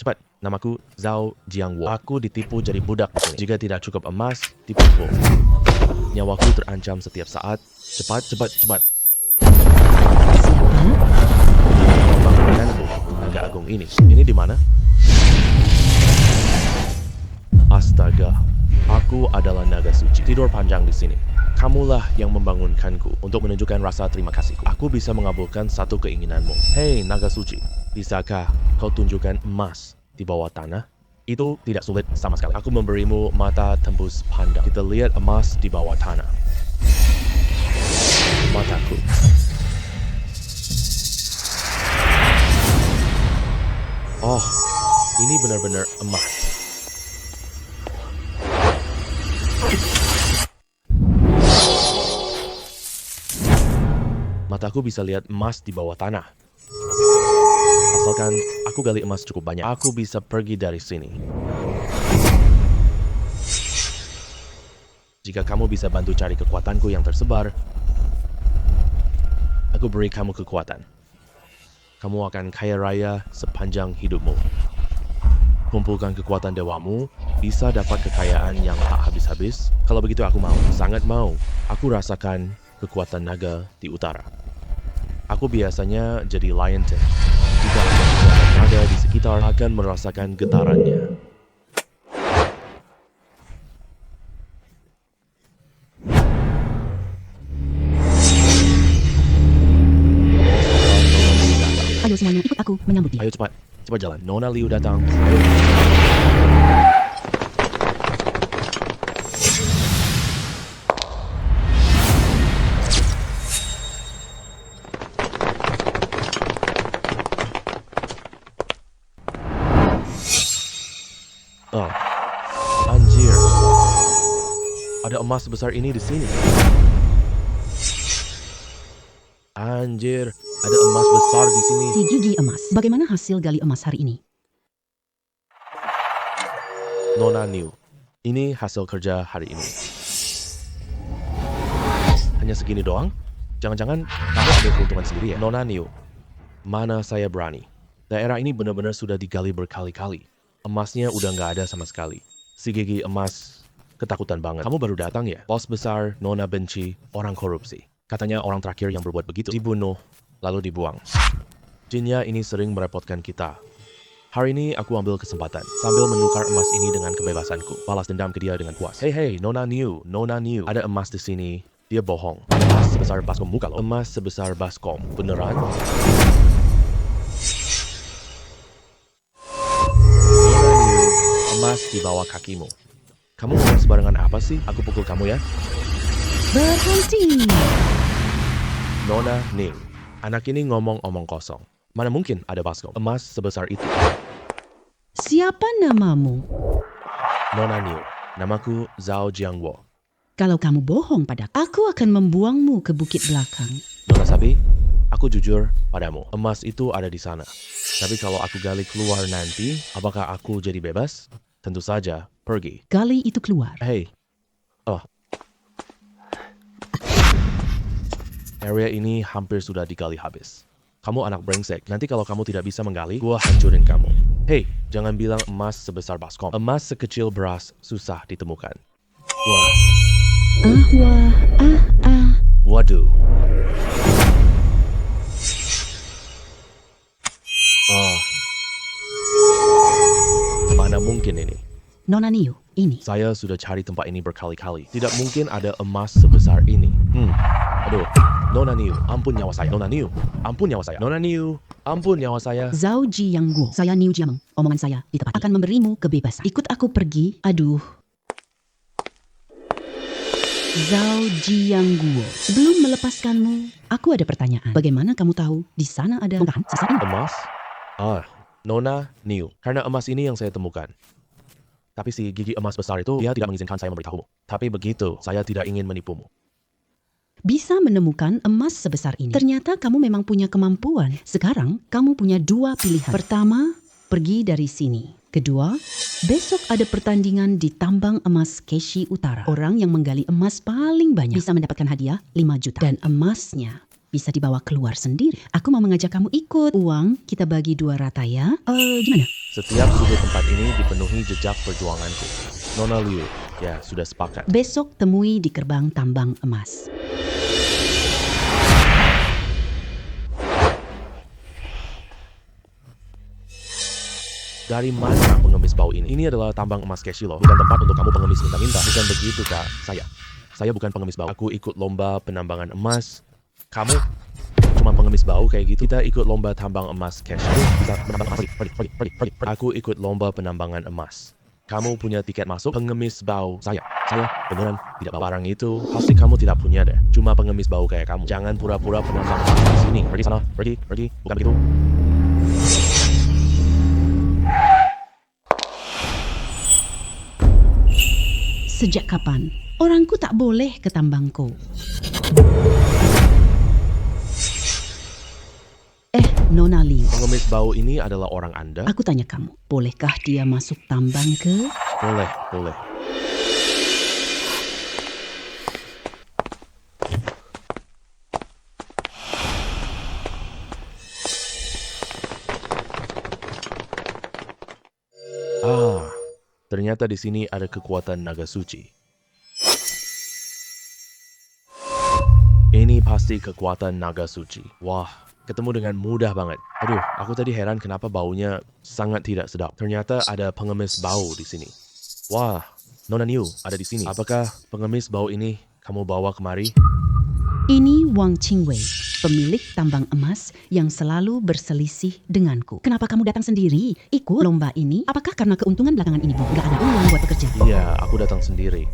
cepat. Namaku Zhao Jiangwo. Aku ditipu jadi budak di sini. Jika tidak cukup emas, dipukul. Nyawaku terancam setiap saat. Cepat, cepat, cepat. Siapa? Bangunanku, naga agung ini. Ini di mana? Astaga, aku adalah naga suci. Tidur panjang di sini. Kamulah yang membangunkanku untuk menunjukkan rasa terima kasihku. Aku bisa mengabulkan satu keinginanmu. Hei, naga suci, bisakah kau tunjukkan emas di bawah tanah? Itu tidak sulit sama sekali. Aku memberimu mata tembus pandang. Kita lihat emas di bawah tanah. Mataku. Oh, ini benar-benar emas. Mataku bisa lihat emas di bawah tanah. Asalkan aku gali emas cukup banyak, aku bisa pergi dari sini. Jika kamu bisa bantu cari kekuatanku yang tersebar, aku beri kamu kekuatan. Kamu akan kaya raya sepanjang hidupmu. Kumpulkan kekuatan dewamu, bisa dapat kekayaan yang tak habis-habis. Kalau begitu aku mau, sangat mau. Aku rasakan kekuatan naga di utara. Aku biasanya jadi Lion Tail. Jika ada kekuatan naga di sekitar, akan merasakan getarannya. Ayo semuanya ikut aku menyambut dia. Ayo cepat, cepat jalan. Nona Liu datang. Ayo. Oh, anjir. Ada emas sebesar ini di sini. Anjir, ada emas besar di sini. Si gigi emas. Bagaimana hasil gali emas hari ini? Nona Niu, ini hasil kerja hari ini. Hanya segini doang? Jangan-jangan kamu ambil keuntungan sendiri ya? Nona Niu, mana saya berani. Daerah ini benar-benar sudah digali berkali-kali. Emasnya udah nggak ada sama sekali. Si gigi emas ketakutan banget. Kamu baru datang ya? Bos besar Nona benci orang korupsi. Katanya orang terakhir yang berbuat begitu dibunuh, lalu dibuang. Jinnya ini sering merepotkan kita. Hari ini aku ambil kesempatan sambil menukar emas ini dengan kebebasanku. Balas dendam ke dia dengan puas. Hei, Nona Niu, ada emas di sini. Dia bohong. Emas sebesar baskom muka lo. Emas sebesar baskom. Beneran? Emas di bawah kakimu. Kamu ngomong sembarangan apa sih? Aku pukul kamu ya. Berhenti. Nona Ning, anak ini ngomong-omong kosong. Mana mungkin ada baskom emas sebesar itu? Siapa namamu? Nona Niu, namaku Zhao Jiangwo. Kalau kamu bohong padaku, aku akan membuangmu ke bukit belakang. Nona Sabi, aku jujur padamu. Emas itu ada di sana. Tapi kalau aku gali keluar nanti, apakah aku jadi bebas? Tentu saja, pergi. Gali itu keluar. Hei. Oh. Area ini hampir sudah digali habis. Kamu anak brengsek. Nanti kalau kamu tidak bisa menggali, gua hancurin kamu. Hei, jangan bilang emas sebesar baskom. Emas sekecil beras susah ditemukan. Wah. Waduh. Oh. Mana mungkin ini? Nona Niu, ini. Saya sudah cari tempat ini berkali-kali. Tidak mungkin ada emas sebesar ini. Aduh. Nona Niu, ampun nyawa saya. Nona Niu, ampun nyawa saya. Nona Niu, ampun nyawa saya. Zhao Jiangwo. Saya Niu Jiameng. Omongan saya ditepati. Akan memberimu kebebasan. Ikut aku pergi. Aduh. Zhao Jiangwo. Sebelum melepaskanmu, aku ada pertanyaan. Bagaimana kamu tahu di sana ada bongkahan sisa ini? Emas? Nona Niu. Karena emas ini yang saya temukan. Tapi si gigi emas besar itu, dia tidak mengizinkan saya memberitahumu. Tapi begitu, saya tidak ingin menipumu. Bisa menemukan emas sebesar ini. Ternyata kamu memang punya kemampuan. Sekarang, kamu punya dua pilihan. Pertama, pergi dari sini. Kedua, besok ada pertandingan di tambang emas Keshi Utara. Orang yang menggali emas paling banyak bisa mendapatkan hadiah 5 juta. Dan emasnya bisa dibawa keluar sendiri. Aku mau mengajak kamu ikut. Uang kita bagi 2 rata ya. Gimana? Setiap sudut tempat ini dipenuhi jejak perjuanganku. Nona Liu, ya sudah sepakat. Besok temui di gerbang tambang emas. Dari mana pengemis bau ini? Ini adalah tambang emas Keshilo, bukan tempat untuk kamu pengemis minta-minta. Bukan begitu, Kak. Saya bukan pengemis bau. Aku ikut lomba penambangan emas. Kamu cuma pengemis bau kayak gitu. Kita ikut lomba tambang emas Keshilo. Bisa menambang emas. Pergi. Aku ikut lomba penambangan emas. Kamu punya tiket masuk pengemis bau. Saya beneran tidak bawa barang itu. Pasti kamu tidak punya deh. Cuma pengemis bau kayak kamu. Jangan pura-pura penambang emas di sini. Pergi sana. Pergi. Bukan begitu. Sejak kapan orangku tak boleh ke tambangku? Nona Liu, Pengemis bau ini adalah orang Anda? aku tanya kamu, bolehkah dia masuk tambang ke? Boleh. Ternyata di sini ada kekuatan naga suci. Ini pasti kekuatan naga suci. Wah, ketemu dengan mudah banget. Aduh, aku tadi heran kenapa baunya sangat tidak sedap. Ternyata ada pengemis bau di sini. Wah, Nona Niu ada di sini. Apakah pengemis bau ini kamu bawa kemari? Ini Wang Qingwei, pemilik tambang emas yang selalu berselisih denganku. Kenapa kamu datang sendiri? Ikut lomba ini? Apakah karena keuntungan belakangan ini, Bu? Gak ada uang buat bekerja? Iya, aku datang sendiri.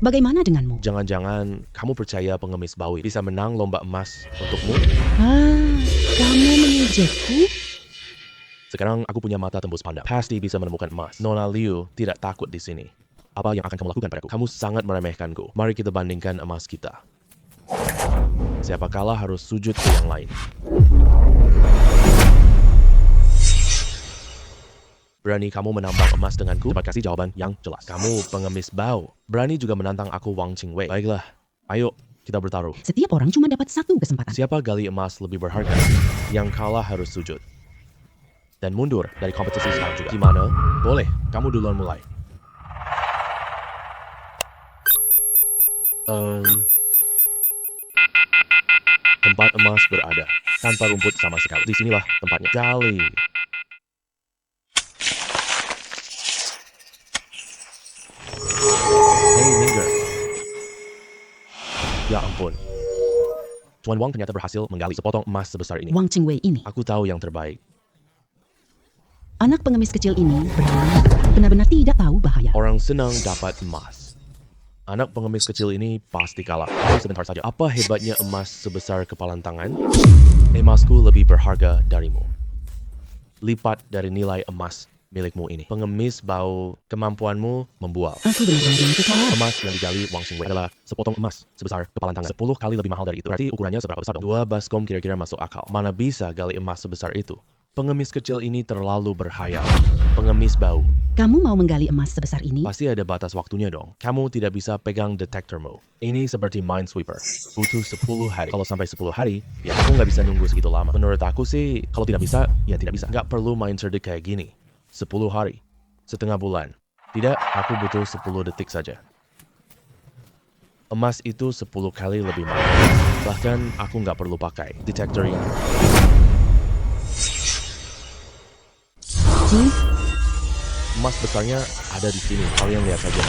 Bagaimana denganmu? Jangan-jangan kamu percaya pengemis bau bisa menang lomba emas untukmu? Kamu mengejekku? Sekarang aku punya mata tembus pandang. Pasti bisa menemukan emas. Nona Liu tidak takut di sini. Apa yang akan kamu lakukan padaku? Kamu sangat meremehkanku. Mari kita bandingkan emas kita. Siapa kalah harus sujud ke yang lain. Berani kamu menambang emas denganku? Cepat kasih jawaban yang jelas. Kamu pengemis bau. Berani juga menantang aku Wang Qingwei. Baiklah, ayo kita bertaruh. Setiap orang cuma dapat 1 kesempatan. Siapa gali emas lebih berharga? Yang kalah harus sujud. Dan mundur dari kompetisi sekarang juga. Gimana? Boleh, kamu duluan mulai. Tempat emas berada, tanpa rumput sama sekali. Disinilah tempatnya. Gali. Hey, minggir. Ya ampun. Tuan Wang ternyata berhasil menggali sepotong emas sebesar ini. Wang Qingwei ini, Aku tahu yang terbaik. anak pengemis kecil ini benar-benar tidak tahu bahaya. Orang senang dapat emas. Anak pengemis kecil ini pasti kalah. Tunggu sebentar saja. Apa hebatnya emas sebesar kepalan tangan? Emasku lebih berharga darimu. Lipat dari nilai emas milikmu ini. Pengemis bau, kemampuanmu membual. Aku benar-benar itu kalah. Emas yang digali Wang Qingwei adalah sepotong emas sebesar kepalan tangan. 10 kali lebih mahal dari itu. Berarti ukurannya seberapa besar dong? 2 baskom kira-kira masuk akal. Mana bisa gali emas sebesar itu? Pengemis kecil ini terlalu berhayal. Pengemis bau. Kamu mau menggali emas sebesar ini? Pasti ada batas waktunya dong. Kamu tidak bisa pegang detektormu. Ini seperti Minesweeper. Butuh 10 hari. Kalau sampai 10 hari, ya aku nggak bisa nunggu segitu lama. Menurut aku sih, kalau tidak bisa, ya tidak bisa. Nggak perlu main cerdik kayak gini. 10 hari. Setengah bulan. Tidak, aku butuh 10 detik saja. Emas itu 10 kali lebih mahal. Bahkan aku nggak perlu pakai detektor ini. Emas besarnya ada di sini. Kalian lihat saja.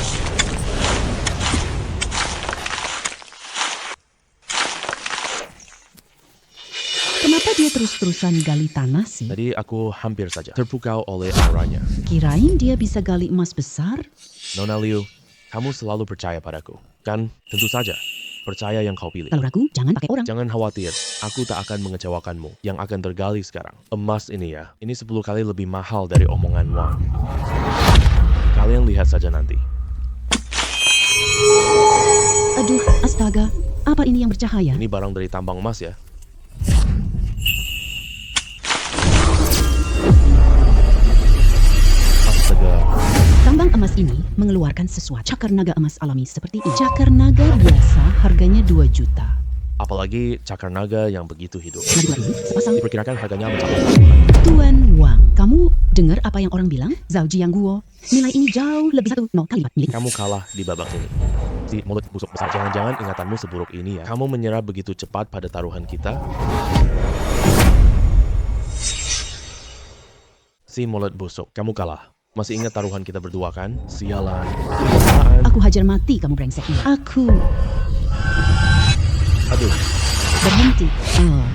Kenapa dia terus-terusan gali tanah sih? Tadi aku hampir saja terpukau oleh auranya. Kirain dia bisa gali emas besar? Nona Liu, kamu selalu percaya padaku. Kan, tentu saja. Percaya yang kau pilih. Kalau ragu, jangan pakai orang. Jangan khawatir, aku tak akan mengecewakanmu. Yang akan tergali sekarang. Emas ini ya, ini 10 kali lebih mahal dari omongan Wang. Kalian lihat saja nanti. Aduh, astaga. Apa ini yang bercahaya? Ini barang dari tambang emas ya. Astaga. Tambang emas ini mengeluarkan sesuatu. Cakar naga emas alami seperti ini. Cakar naga biasa harganya 2 juta. Apalagi cakar naga yang begitu hidup. Lagi-lagi, sepasang Diperkirakan harganya mencapai jutaan. Tuan Wang, kamu dengar apa yang orang bilang? Zhao Jiang Guo, nilai ini jauh lebih 1,0 kali lipat milik. Kamu kalah di babak ini. Si mulut busuk besar. Jangan-jangan ingatanmu seburuk ini ya. Kamu menyerah begitu cepat pada taruhan kita. Si mulut busuk, kamu kalah. Masih ingat taruhan kita berdua kan? Sialan. Apaan? Aku hajar mati kamu brengsek ini. Aku Aduh, berhenti. Oh.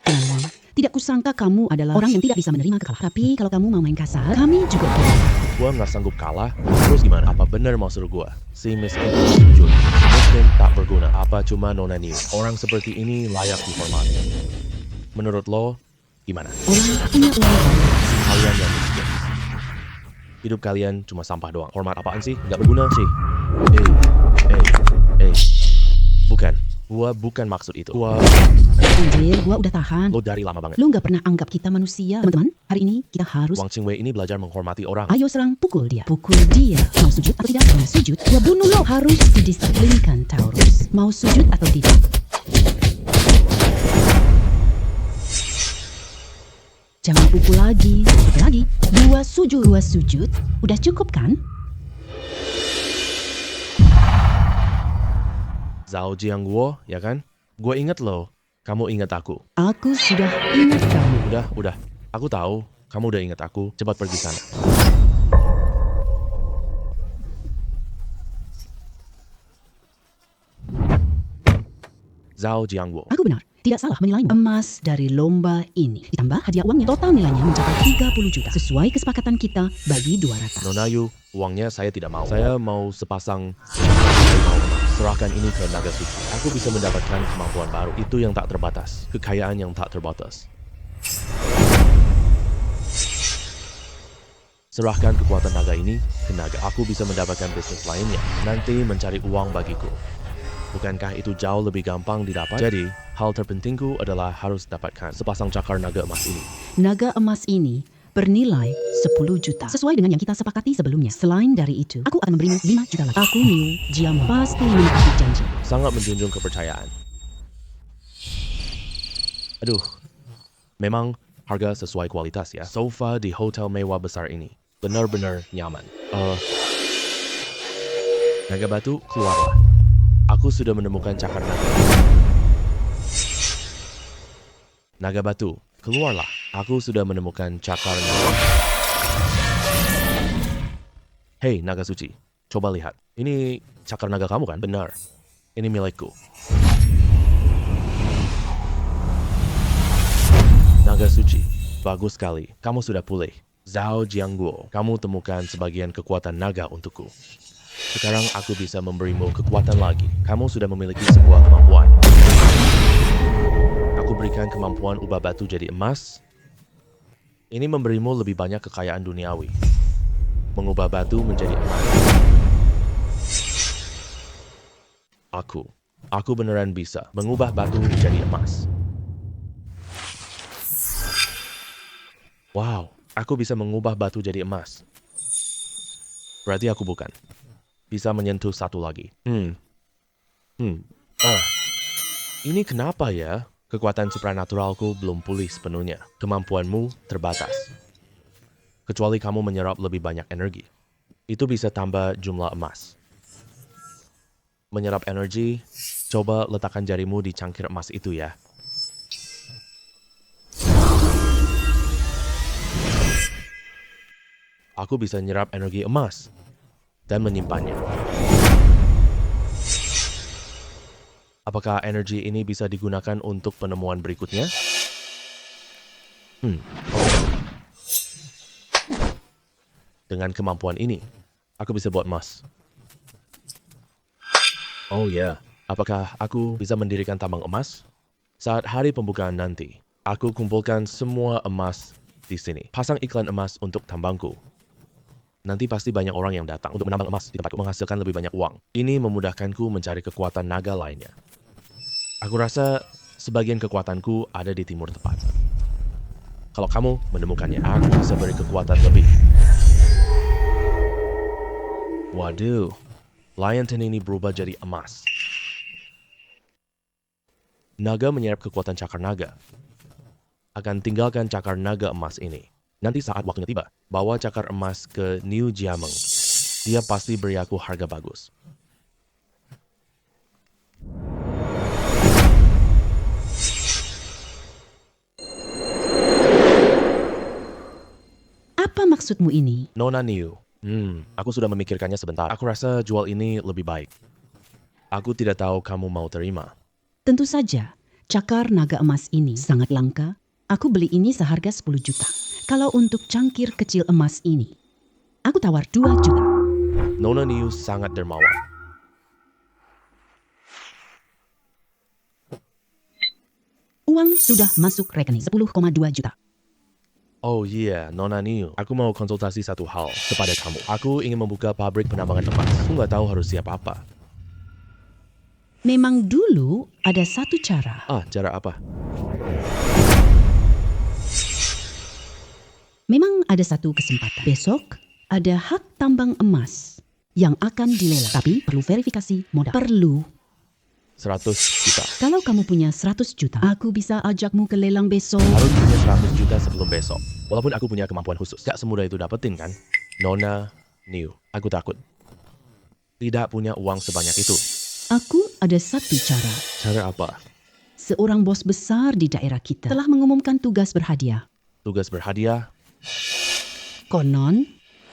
Tuan Wang, tidak kusangka kamu adalah orang yang tidak bisa menerima kekalahan. Tapi kalau kamu mau main kasar, kami juga boleh. gua nggak sanggup kalah. Terus gimana? Apa benar mau suruh gua? Si miskin jujur. Miskin tak berguna. Apa cuma nona Niu? Orang seperti ini layak dihormati. Menurut lo, gimana? Orang punya uang banyak. Kalian yang miskin. Hidup kalian cuma sampah doang. Hormat apaan sih? Nggak berguna sih. Bukan. Gua bukan maksud itu. Anjir, gua udah tahan. Lo dari lama banget. Lu nggak pernah anggap kita manusia. Teman-teman, hari ini kita harus... Wang Qingwei ini belajar menghormati orang. Ayo serang, pukul dia. Pukul dia. Mau sujud atau tidak? Mau sujud, gua bunuh lo. Harus didisiplinkan, Taurus. Mau sujud atau tidak? Jangan pukul lagi. Pukul lagi. Dua sujud. Udah cukup kan? Zhao Jiangguo, ya kan? Gue inget lo. Kamu ingat aku. Aku sudah ingat kamu. Udah. Aku tahu. Kamu udah ingat aku. Cepat pergi sana. Zhao Jiangguo. Aku benar. Tidak salah menilaimu. Emas dari lomba ini. Ditambah hadiah uangnya. Total nilainya mencapai 30 juta. Sesuai kesepakatan kita bagi dua rata. Nona Yu, uangnya saya tidak mau. Saya mau sepasang harimau emas. Serahkan ini ke naga suci. Aku bisa mendapatkan kemampuan baru. Itu yang tak terbatas. Kekayaan yang tak terbatas. Serahkan kekuatan naga ini ke naga. Aku bisa mendapatkan bisnis lainnya. Nanti mencari uang bagiku. Bukankah itu jauh lebih gampang didapat? Jadi, hal terpentingku adalah harus dapatkan sepasang cakar naga emas ini. Naga emas ini bernilai 10 juta. Sesuai dengan yang kita sepakati sebelumnya. Selain dari itu, aku akan memberimu 5 juta lagi. Aku Niu Jiamu pasti menepati janji. Sangat menjunjung kepercayaan. Aduh, memang harga sesuai kualitas ya. Sofa di hotel mewah besar ini benar-benar nyaman. Naga batu, keluarlah. Aku sudah menemukan cakar naga. Naga batu, keluarlah. Aku sudah menemukan cakar naga. Hei, naga suci. Coba lihat. Ini cakar naga kamu kan? Benar. Ini milikku. Naga suci. Bagus sekali. Kamu sudah pulih. Zhao Jiangguo, kamu temukan sebagian kekuatan naga untukku. Sekarang aku bisa memberimu kekuatan lagi. Kamu sudah memiliki sebuah kemampuan. Aku berikan kemampuan ubah batu jadi emas. Ini memberimu lebih banyak kekayaan duniawi. Mengubah batu menjadi emas. Aku beneran bisa mengubah batu menjadi emas. Wow, aku bisa mengubah batu jadi emas. Berarti aku bukan. Bisa menyentuh satu lagi. Ini kenapa ya? Kekuatan supranaturalku belum pulih sepenuhnya. Kemampuanmu terbatas. Kecuali kamu menyerap lebih banyak energi. Itu bisa tambah jumlah emas. Menyerap energi, coba letakkan jarimu di cangkir emas itu ya. Aku bisa menyerap energi emas dan menyimpannya. Apakah energi ini bisa digunakan untuk penemuan berikutnya? Dengan kemampuan ini, aku bisa buat emas. Oh ya, apakah aku bisa mendirikan tambang emas? Saat hari pembukaan nanti, aku kumpulkan semua emas di sini. Pasang iklan emas untuk tambangku. Nanti pasti banyak orang yang datang untuk menambang emas di tempatku, menghasilkan lebih banyak uang. Ini memudahkanku mencari kekuatan naga lainnya. Aku rasa sebagian kekuatanku ada di timur tepat. Kalau kamu menemukannya, aku bisa beri kekuatan lebih. Waduh, Lion Ten ini berubah jadi emas. Naga menyerap kekuatan cakar naga. Akan tinggalkan cakar naga emas ini. Nanti saat waktunya tiba, bawa cakar emas ke New Jiameng. Dia pasti beri aku harga bagus. Apa maksudmu ini? Nona New. Aku sudah memikirkannya sebentar. Aku rasa jual ini lebih baik. Aku tidak tahu kamu mau terima. Tentu saja, cakar naga emas ini sangat langka. Aku beli ini seharga 10 juta. Kalau untuk cangkir kecil emas ini, aku tawar 2 juta. Nona New sangat dermawan. Uang sudah masuk rekening 10,2 juta. Oh iya, Nona New. Aku mau konsultasi satu hal kepada kamu. Aku ingin membuka pabrik penambangan emas. Aku nggak tahu harus siap apa. Memang dulu ada satu cara. Cara apa? Memang ada satu kesempatan. Besok ada hak tambang emas yang akan dilelang. Tapi perlu verifikasi modal. Perlu. 100 juta. Kalau kamu punya 100 juta, aku bisa ajakmu ke lelang besok. Harus punya 100 juta sebelum besok. Walaupun aku punya kemampuan khusus. Gak semudah itu dapetin kan? Nona New. Aku takut. Tidak punya uang sebanyak itu. Aku ada satu cara. Cara apa? Seorang bos besar di daerah kita telah mengumumkan tugas berhadiah. Tugas berhadiah? Konon,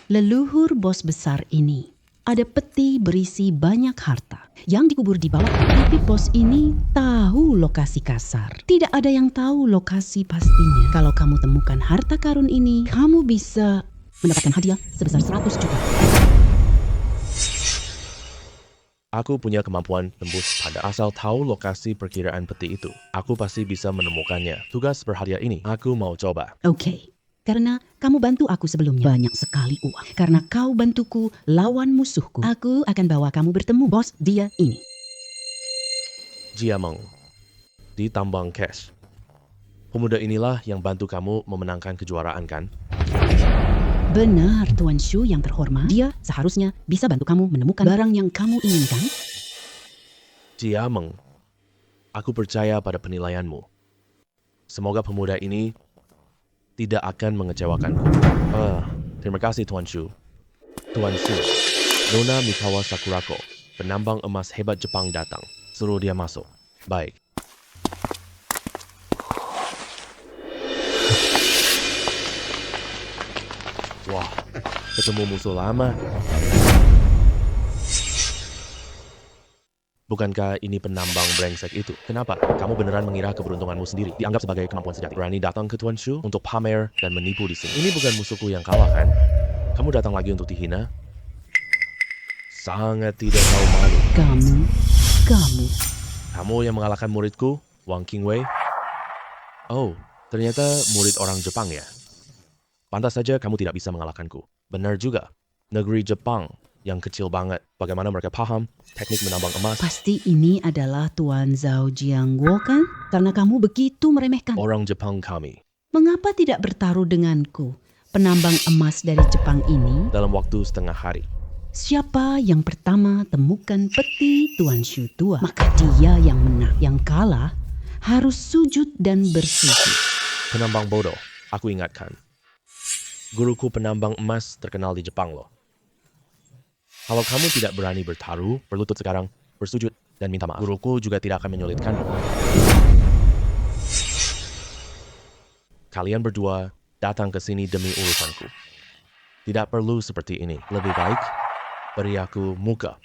leluhur bos besar ini ada peti berisi banyak harta yang dikubur di bawah. Tapi bos ini tahu lokasi kasar. Tidak ada yang tahu lokasi pastinya. Kalau kamu temukan harta karun ini, kamu bisa mendapatkan hadiah sebesar 100 juta. Aku punya kemampuan tembus pada asal tahu lokasi perkiraan peti itu. Aku pasti bisa menemukannya. Tugas berhadiah ini, aku mau coba. Oke. Karena kamu bantu aku sebelumnya. Banyak sekali uang. Karena kau bantuku lawan musuhku. Aku akan bawa kamu bertemu bos dia ini. Jiameng. Di tambang cash. Pemuda inilah yang bantu kamu memenangkan kejuaraan kan? Benar, Tuan Shu yang terhormat. Dia seharusnya bisa bantu kamu menemukan barang yang kamu inginkan. Jiameng. Aku percaya pada penilaianmu. Semoga pemuda ini tidak akan mengecewakanku. Terima kasih Tuan Shu. Tuan Shu, Nona Mikawa Sakurako, penambang emas hebat Jepang datang. Suruh dia masuk. Baik. Wah, ketemu musuh lama. Bukankah ini penambang brengsek itu? Kenapa? Kamu beneran mengira keberuntunganmu sendiri dianggap sebagai kemampuan sejati. Berani datang ke Tuan Shu untuk pamer dan menipu di sini. Ini bukan musuhku yang kalah kan? Kamu datang lagi untuk dihina? Sangat tidak tahu malu. Kamu yang mengalahkan muridku, Wang Qingwei. Oh, ternyata murid orang Jepang ya? Pantas saja kamu tidak bisa mengalahkanku. Benar juga. Negeri Jepang yang kecil banget. Bagaimana mereka paham teknik menambang emas? Pasti ini adalah Tuan Zhao Jiangguo kan? Karena kamu begitu meremehkan. Orang Jepang kami. Mengapa tidak bertaruh denganku? Penambang emas dari Jepang ini. Dalam waktu setengah hari. Siapa yang pertama temukan peti Tuan Shu tua, maka dia yang menang. Yang kalah harus sujud dan bersujud. Penambang bodoh, aku ingatkan. Guruku penambang emas terkenal di Jepang loh. Kalau kamu tidak berani bertaruh, berlutut sekarang, bersujud, dan minta maaf. Guruku juga tidak akan menyulitkanmu. Kalian berdua datang ke sini demi urusanku. Tidak perlu seperti ini. Lebih baik, beri aku muka.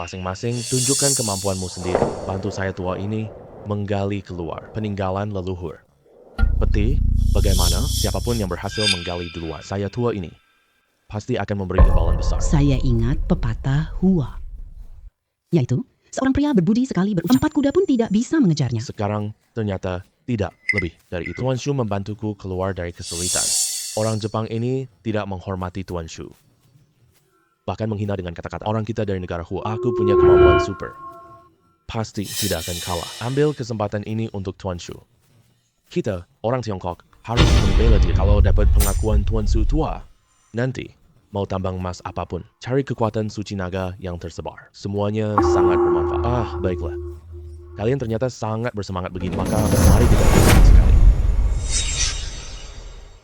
Masing-masing tunjukkan kemampuanmu sendiri. Bantu saya tua ini menggali keluar peninggalan leluhur. Peti, bagaimana siapapun yang berhasil menggali duluan. Saya tua ini pasti akan memberi imbalan besar. Saya ingat pepatah Hua, yaitu seorang pria berbudi sekali berucap, 4 kuda pun tidak bisa mengejarnya. Sekarang ternyata tidak lebih dari itu. Tuan Shu membantuku keluar dari kesulitan. Orang Jepang ini tidak menghormati Tuan Shu. Bahkan menghina dengan kata-kata, orang kita dari negara Hua. Aku punya kemampuan super. Pasti tidak akan kalah. Ambil kesempatan ini untuk Tuan Shu. Kita, orang Tiongkok, harus membela dia. Kalau dapat pengakuan Tuan Shu tua, nanti mau tambang emas apapun. Cari kekuatan suci naga yang tersebar. Semuanya sangat bermanfaat. Baiklah. Kalian ternyata sangat bersemangat begini, maka mari kita bersama sekali.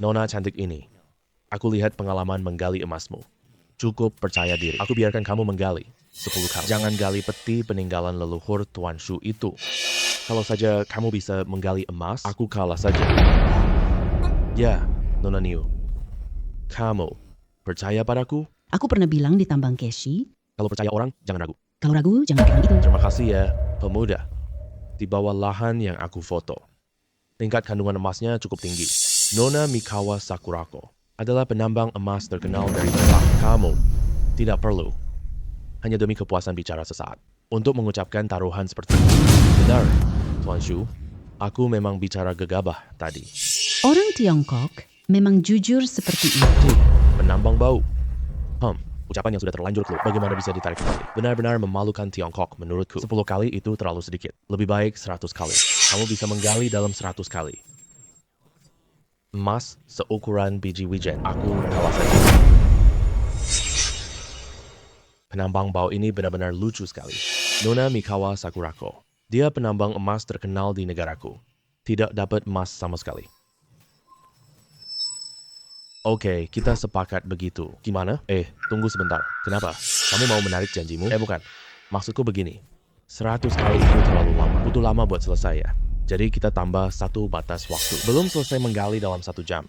Nona cantik ini, aku lihat pengalaman menggali emasmu. Cukup percaya diri. Aku biarkan kamu menggali 10 kali. Jangan gali peti peninggalan leluhur Tuan Shu itu. Kalau saja kamu bisa menggali emas, aku kalah saja. Ya, Nona Niu. Kamu percaya padaku? Aku pernah bilang di tambang Keshi, Kalau percaya orang, jangan ragu. kalau ragu jangan bilang itu. Terima kasih ya, pemuda. Di bawah lahan yang aku foto, tingkat kandungan emasnya cukup tinggi. Nona Mikawa Sakurako adalah penambang emas terkenal dari Jepang. Kamu tidak perlu hanya demi kepuasan bicara sesaat untuk mengucapkan taruhan seperti itu. Benar, Tuan Shu. Aku memang bicara gegabah tadi. Orang Tiongkok memang jujur seperti itu. Penambang bau. Ucapan yang sudah terlanjur clue. Bagaimana bisa ditarik kembali? Benar-benar memalukan Tiongkok menurutku. 10 kali itu terlalu sedikit. Lebih baik 100 kali. Kamu bisa menggali dalam 100 kali. Emas seukuran biji wijen. Aku kalah saja. Penambang bau ini benar-benar lucu sekali. Nona Mikawa Sakurako. Dia penambang emas terkenal di negaraku. Tidak dapat emas sama sekali. Oke, kita sepakat begitu. Gimana? Tunggu sebentar. Kenapa? Kamu mau menarik janjimu? Bukan. Maksudku begini. 100 kali itu terlalu lama. Butuh lama buat selesai ya. Jadi kita tambah 1 batas waktu. Belum selesai menggali dalam 1 jam.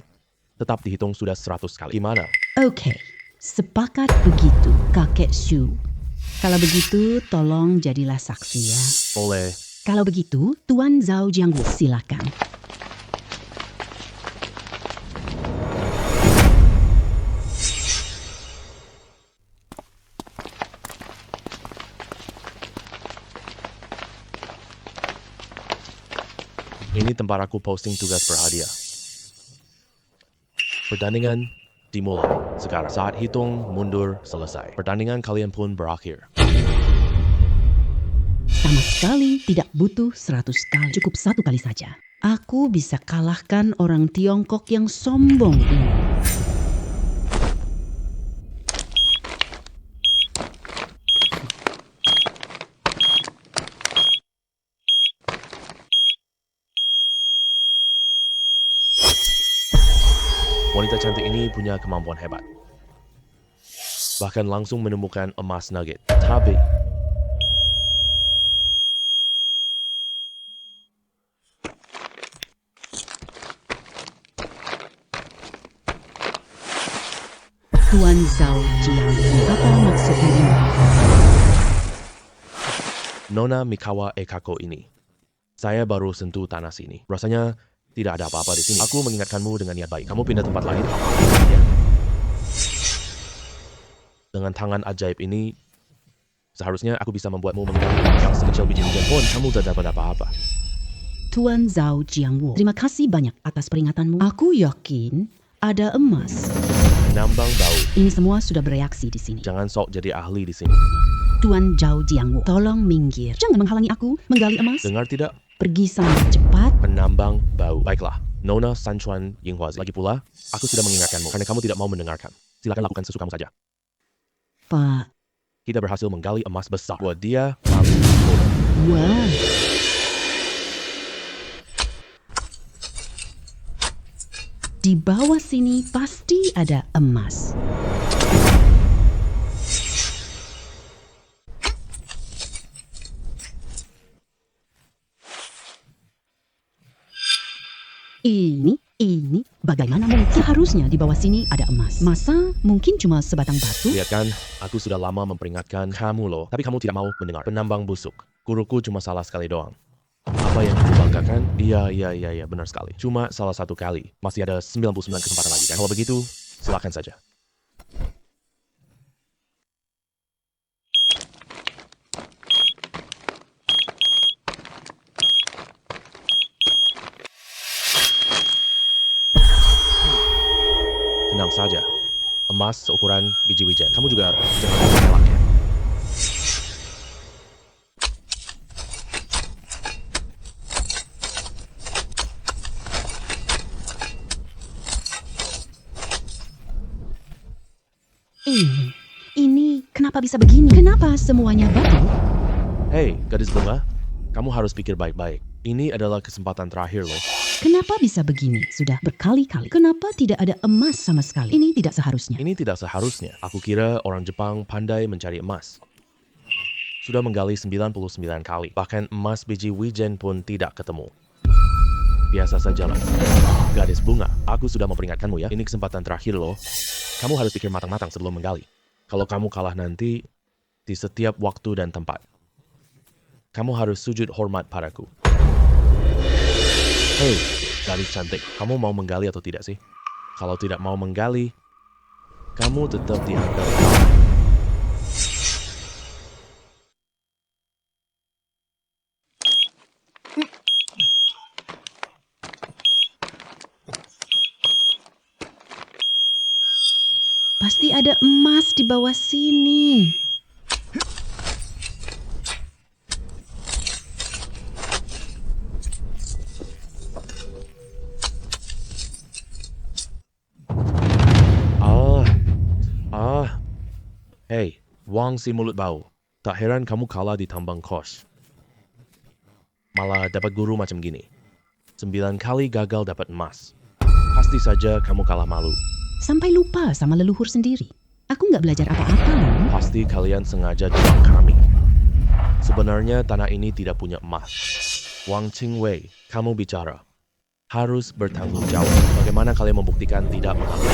Tetap dihitung sudah 100 kali. Gimana? Oke, sepakat begitu, Kakek Shu. Kalau begitu, tolong jadilah saksi ya. Boleh. Kalau begitu, Tuan Zhao Jiangwu, silakan. Ini tempat aku posting tugas berhadiah. Pertandingan dimulai. Sekarang saat hitung mundur selesai. Pertandingan kalian pun berakhir. Sama sekali tidak butuh 100 kali, cukup 1 kali saja. Aku bisa kalahkan orang Tiongkok yang sombong ini. Wanita cantik ini punya kemampuan hebat. Bahkan langsung menemukan emas nugget. Tapi Tuan Zhao Jiangwu, apa maksudnya ini? Nona Mikawa Ekako ini, saya baru sentuh tanah sini. Rasanya tidak ada apa-apa di sini. Aku mengingatkanmu dengan niat baik. Kamu pindah tempat lain. Ya. Dengan tangan ajaib ini, seharusnya aku bisa membuatmu menggali emas sekecil biji hujan pun. Kamu tidak dapat apa-apa. Tuan Zhao Jiangwu, terima kasih banyak atas peringatanmu. Aku yakin ada emas. Penambang bau. Ini semua sudah bereaksi di sini. Jangan sok jadi ahli di sini. Tuan Zhao Jiangwu, tolong minggir. Jangan menghalangi aku menggali emas. Dengar tidak? Pergi sana cepat. Penambang bau. Baiklah, Nona Sanchuan Yinghuazi. Lagi pula, aku sudah mengingatkanmu karena kamu tidak mau mendengarkan. Silakan lakukan sesukamu saja. Pak. Kita berhasil menggali emas besar. Buat dia, paling mudah. Wah. Di bawah sini pasti ada emas. Ini, bagaimana mungkin? Seharusnya di bawah sini ada emas. Masa mungkin cuma sebatang batu? Lihat kan, aku sudah lama memperingatkan kamu loh. Tapi kamu tidak mau mendengar. Penambang busuk. Guruku cuma salah sekali doang. Apa yang aku banggakan? Iya, benar sekali. Cuma salah 1 kali. Masih ada 99 kesempatan lagi kan? Kalau begitu, silakan saja. Tenang saja. Emas seukuran biji wijen. Kamu juga jangan mengelak ya. Ini kenapa bisa begini? Kenapa semuanya batu? Hei, gadis bunga, kamu harus pikir baik-baik. Ini adalah kesempatan terakhir loh. Kenapa bisa begini? Sudah berkali-kali. Kenapa tidak ada emas sama sekali? Ini tidak seharusnya. Ini tidak seharusnya. Aku kira orang Jepang pandai mencari emas. Sudah menggali 99 kali. Bahkan emas biji wijen pun tidak ketemu. Biasa sajalah. Gadis bunga, aku sudah memperingatkanmu ya. Ini kesempatan terakhir loh. Kamu harus pikir matang-matang sebelum menggali. Kalau kamu kalah nanti, di setiap waktu dan tempat, kamu harus sujud hormat padaku. Hei, gadis cantik, kamu mau menggali atau tidak sih? Kalau tidak mau menggali, kamu tetap dianggap kalah. Pasti ada emas di bawah sini. Hei, Wang si mulut bau. Tak heran kamu kalah di tambang kos. Malah dapat guru macam gini. 9 kali gagal dapat emas. Pasti saja kamu kalah malu. Sampai lupa sama leluhur sendiri. Aku nggak belajar apa-apa loh. Pasti kalian sengaja jebak kami. Sebenarnya tanah ini tidak punya emas. Wang Qingwei, kamu bicara. Harus bertanggung jawab. Bagaimana kalian membuktikan tidak mengambil?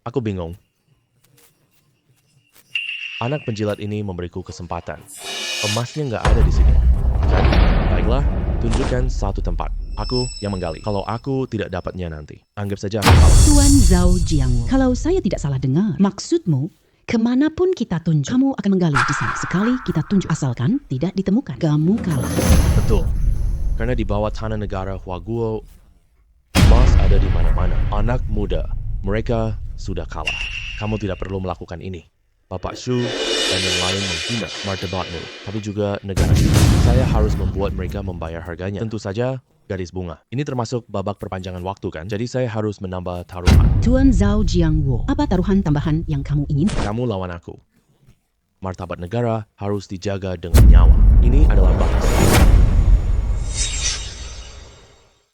Aku bingung. Anak penjilat ini memberiku kesempatan. Emasnya nggak ada di sini. Jadi, baiklah, tunjukkan satu tempat. Aku yang menggali. Kalau aku tidak dapatnya nanti, anggap saja aku kalah. Tuan Zhao Jiangwo, kalau saya tidak salah dengar, maksudmu kemanapun kita tunjuk, kamu akan menggali di sana. Sekali kita tunjuk, asalkan tidak ditemukan, kamu kalah. Betul. Karena di bawah tanah negara Huaguo, emas ada di mana-mana. Anak muda, mereka sudah kalah. Kamu tidak perlu melakukan ini. Bapak Shu dan yang lain menghina martabatmu, tapi juga negara. Saya harus membuat mereka membayar harganya. Tentu saja, gadis bunga. Ini termasuk babak perpanjangan waktu kan? Jadi saya harus menambah taruhan. Tuan Zhao Jiangwo, apa taruhan tambahan yang kamu ingin? Kamu lawan aku. Martabat negara harus dijaga dengan nyawa. Ini adalah bahasa.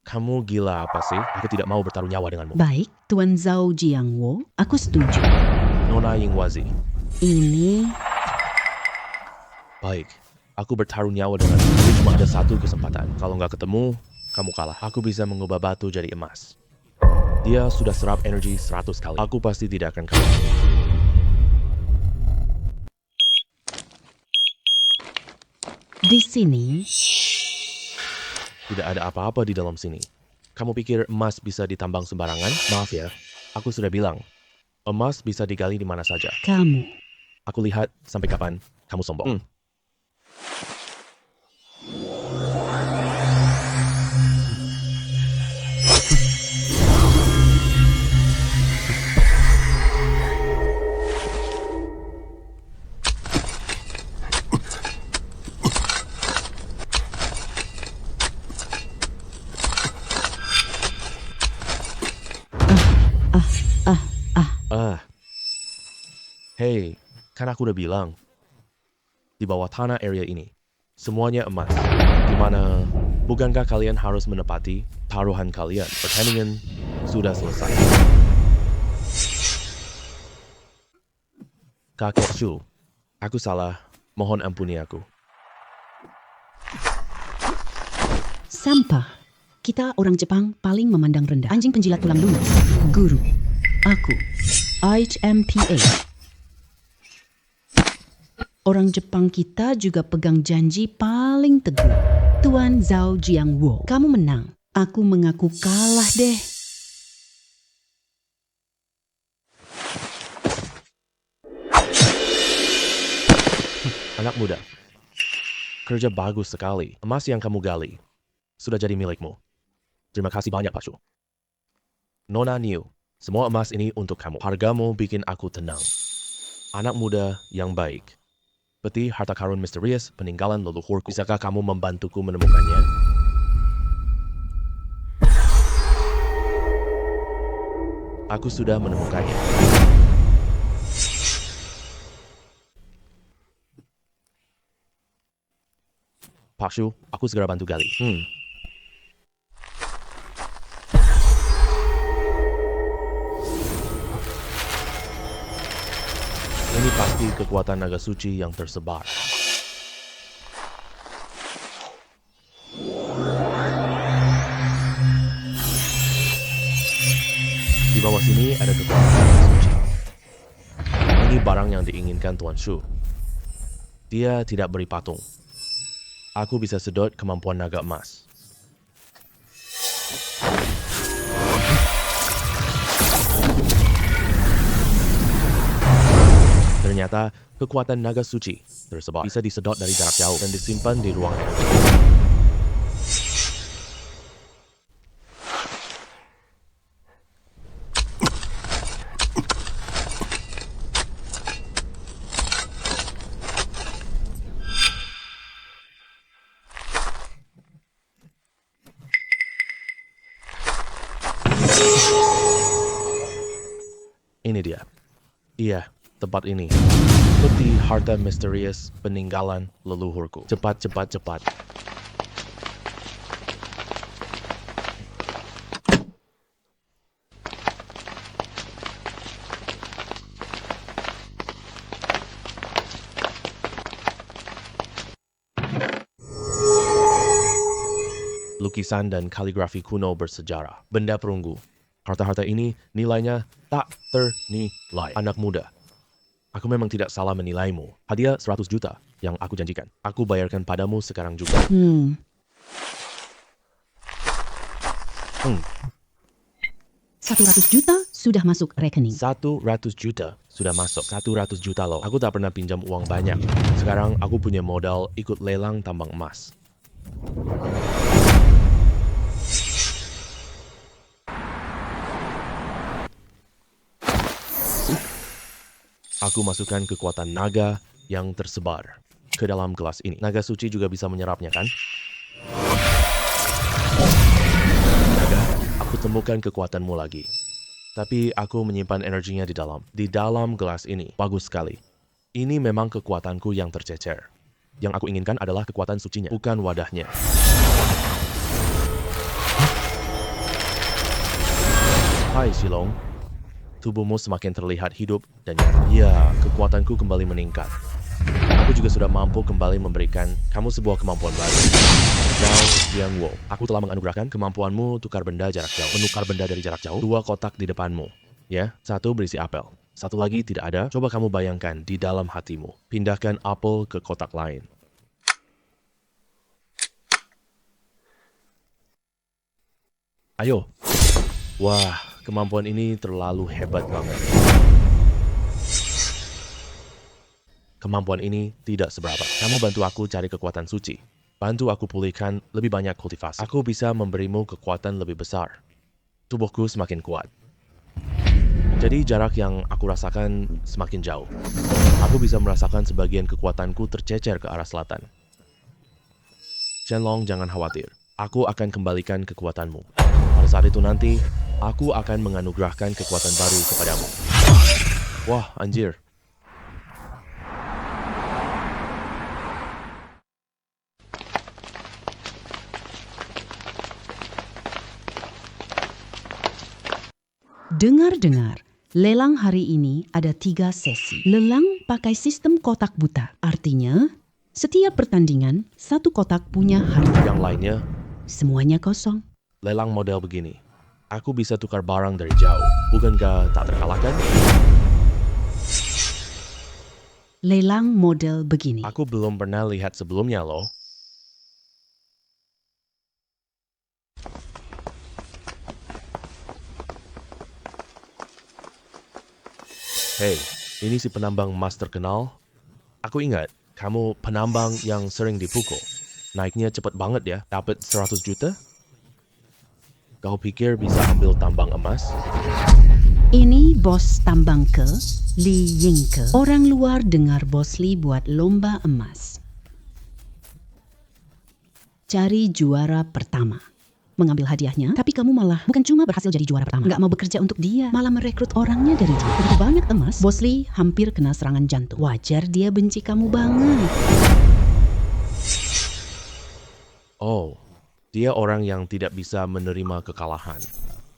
Kamu gila apa sih? Aku tidak mau bertaruh nyawa denganmu. Baik, Tuan Zhao Jiangwo, aku setuju. Nona Yingwazi. Ini Baik, aku bertaruh nyawa denganmu. Tapi cuma ada satu kesempatan. Kalau nggak ketemu, kamu kalah. Aku bisa mengubah batu jadi emas. Dia sudah serap energi 100 kali. Aku pasti tidak akan kalah. di sini. Tidak ada apa-apa di dalam sini. Kamu pikir emas bisa ditambang sembarangan? Maaf ya, aku sudah bilang. Emas bisa digali di mana saja. Kamu. Aku lihat sampai kapan kamu sombong. Hei, kan aku udah bilang. Di bawah tanah area ini, semuanya emas. Gimana? Bukankah kalian harus menepati taruhan kalian? Pertandingan sudah selesai. Kakek Shu, aku salah. Mohon ampuni aku. Sampah. Kita orang Jepang paling memandang rendah. Anjing penjilat tulang lunak. Guru. Aku. HMPA. Orang Jepang kita juga pegang janji paling teguh. Tuan Zhao Jiangwo, kamu menang. Aku mengaku kalah deh. Anak muda, kerja bagus sekali. Emas yang kamu gali sudah jadi milikmu. Terima kasih banyak, Pak Shu. Nona Niu, semua emas ini untuk kamu. Hargamu bikin aku tenang. Anak muda yang baik. Peti harta karun misterius peninggalan leluhurku. Bisakah kamu membantuku menemukannya? Aku sudah menemukannya. Pak Shu, aku segera bantu gali. Ini pasti kekuatan naga suci yang tersebar. Di bawah sini ada kekuatan naga suci. Ini barang yang diinginkan Tuan Shu. Dia tidak beri patung. Aku bisa sedot kemampuan naga emas. Ternyata kekuatan naga suci tersebar bisa disedot dari jarak jauh dan disimpan di ruang energi. Ini dia. Iya, tempat ini. Peti harta misterius peninggalan leluhurku. Cepat, cepat, cepat. Lukisan dan kaligrafi kuno bersejarah. Benda perunggu. Harta-harta ini nilainya tak ternilai. Anak muda, aku memang tidak salah menilaimu. Hadiah 100 juta yang aku janjikan. Aku bayarkan padamu sekarang juga. 100 juta sudah masuk rekening. 100 juta sudah masuk. 100 juta loh. Aku tak pernah pinjam uang banyak. Sekarang aku punya modal ikut lelang tambang emas. Aku masukkan kekuatan naga yang tersebar ke dalam gelas ini. Naga suci juga bisa menyerapnya, kan? Naga, aku temukan kekuatanmu lagi. Tapi aku menyimpan energinya di dalam gelas ini. Bagus sekali. Ini memang kekuatanku yang tercecer. Yang aku inginkan adalah kekuatan sucinya, bukan wadahnya. Hai Shilong. Tubuhmu semakin terlihat hidup dan nyata. Ya, kekuatanku kembali meningkat. Aku juga sudah mampu kembali memberikan kamu sebuah kemampuan baru. Zhao Jiangwo, aku telah menganugerahkan kemampuanmu tukar benda jarak jauh. Menukar benda dari jarak jauh, 2 kotak di depanmu. Ya, 1 berisi apel. 1 lagi tidak ada. Coba kamu bayangkan di dalam hatimu. Pindahkan apel ke kotak lain. Ayo. Wah, kemampuan ini terlalu hebat banget. Kemampuan ini tidak seberapa. Kamu bantu aku cari kekuatan suci. Bantu aku pulihkan lebih banyak kultivasi. Aku bisa memberimu kekuatan lebih besar. Tubuhku semakin kuat. Jadi jarak yang aku rasakan semakin jauh. Aku bisa merasakan sebagian kekuatanku tercecer ke arah selatan. Shenlong, jangan khawatir. Aku akan kembalikan kekuatanmu. Pada saat itu nanti, aku akan menganugerahkan kekuatan baru kepadamu. Wah, anjir. Dengar-dengar, lelang hari ini ada 3 sesi. Lelang pakai sistem kotak buta. Artinya, setiap pertandingan, 1 kotak punya harta. Yang lainnya, Semuanya kosong. lelang model begini. Aku bisa tukar barang dari jauh. Bukankah tak terkalahkan? Lelang model begini. Aku belum pernah lihat sebelumnya loh. Hei, ini si penambang emas terkenal. Aku ingat, kamu penambang yang sering dipukul. Naiknya cepat banget ya, dapat 100 juta? Kau pikir bisa ambil tambang emas? Ini bos tambang ke, Li Yingke. Orang luar dengar bos Li buat lomba emas. Cari juara pertama. mengambil hadiahnya, tapi kamu malah bukan cuma berhasil jadi juara pertama, nggak mau bekerja untuk dia, malah merekrut orangnya dari dia. Begitu banyak emas, Bos Lee hampir kena serangan jantung. Wajar dia benci kamu banget. Oh, dia orang yang tidak bisa menerima kekalahan.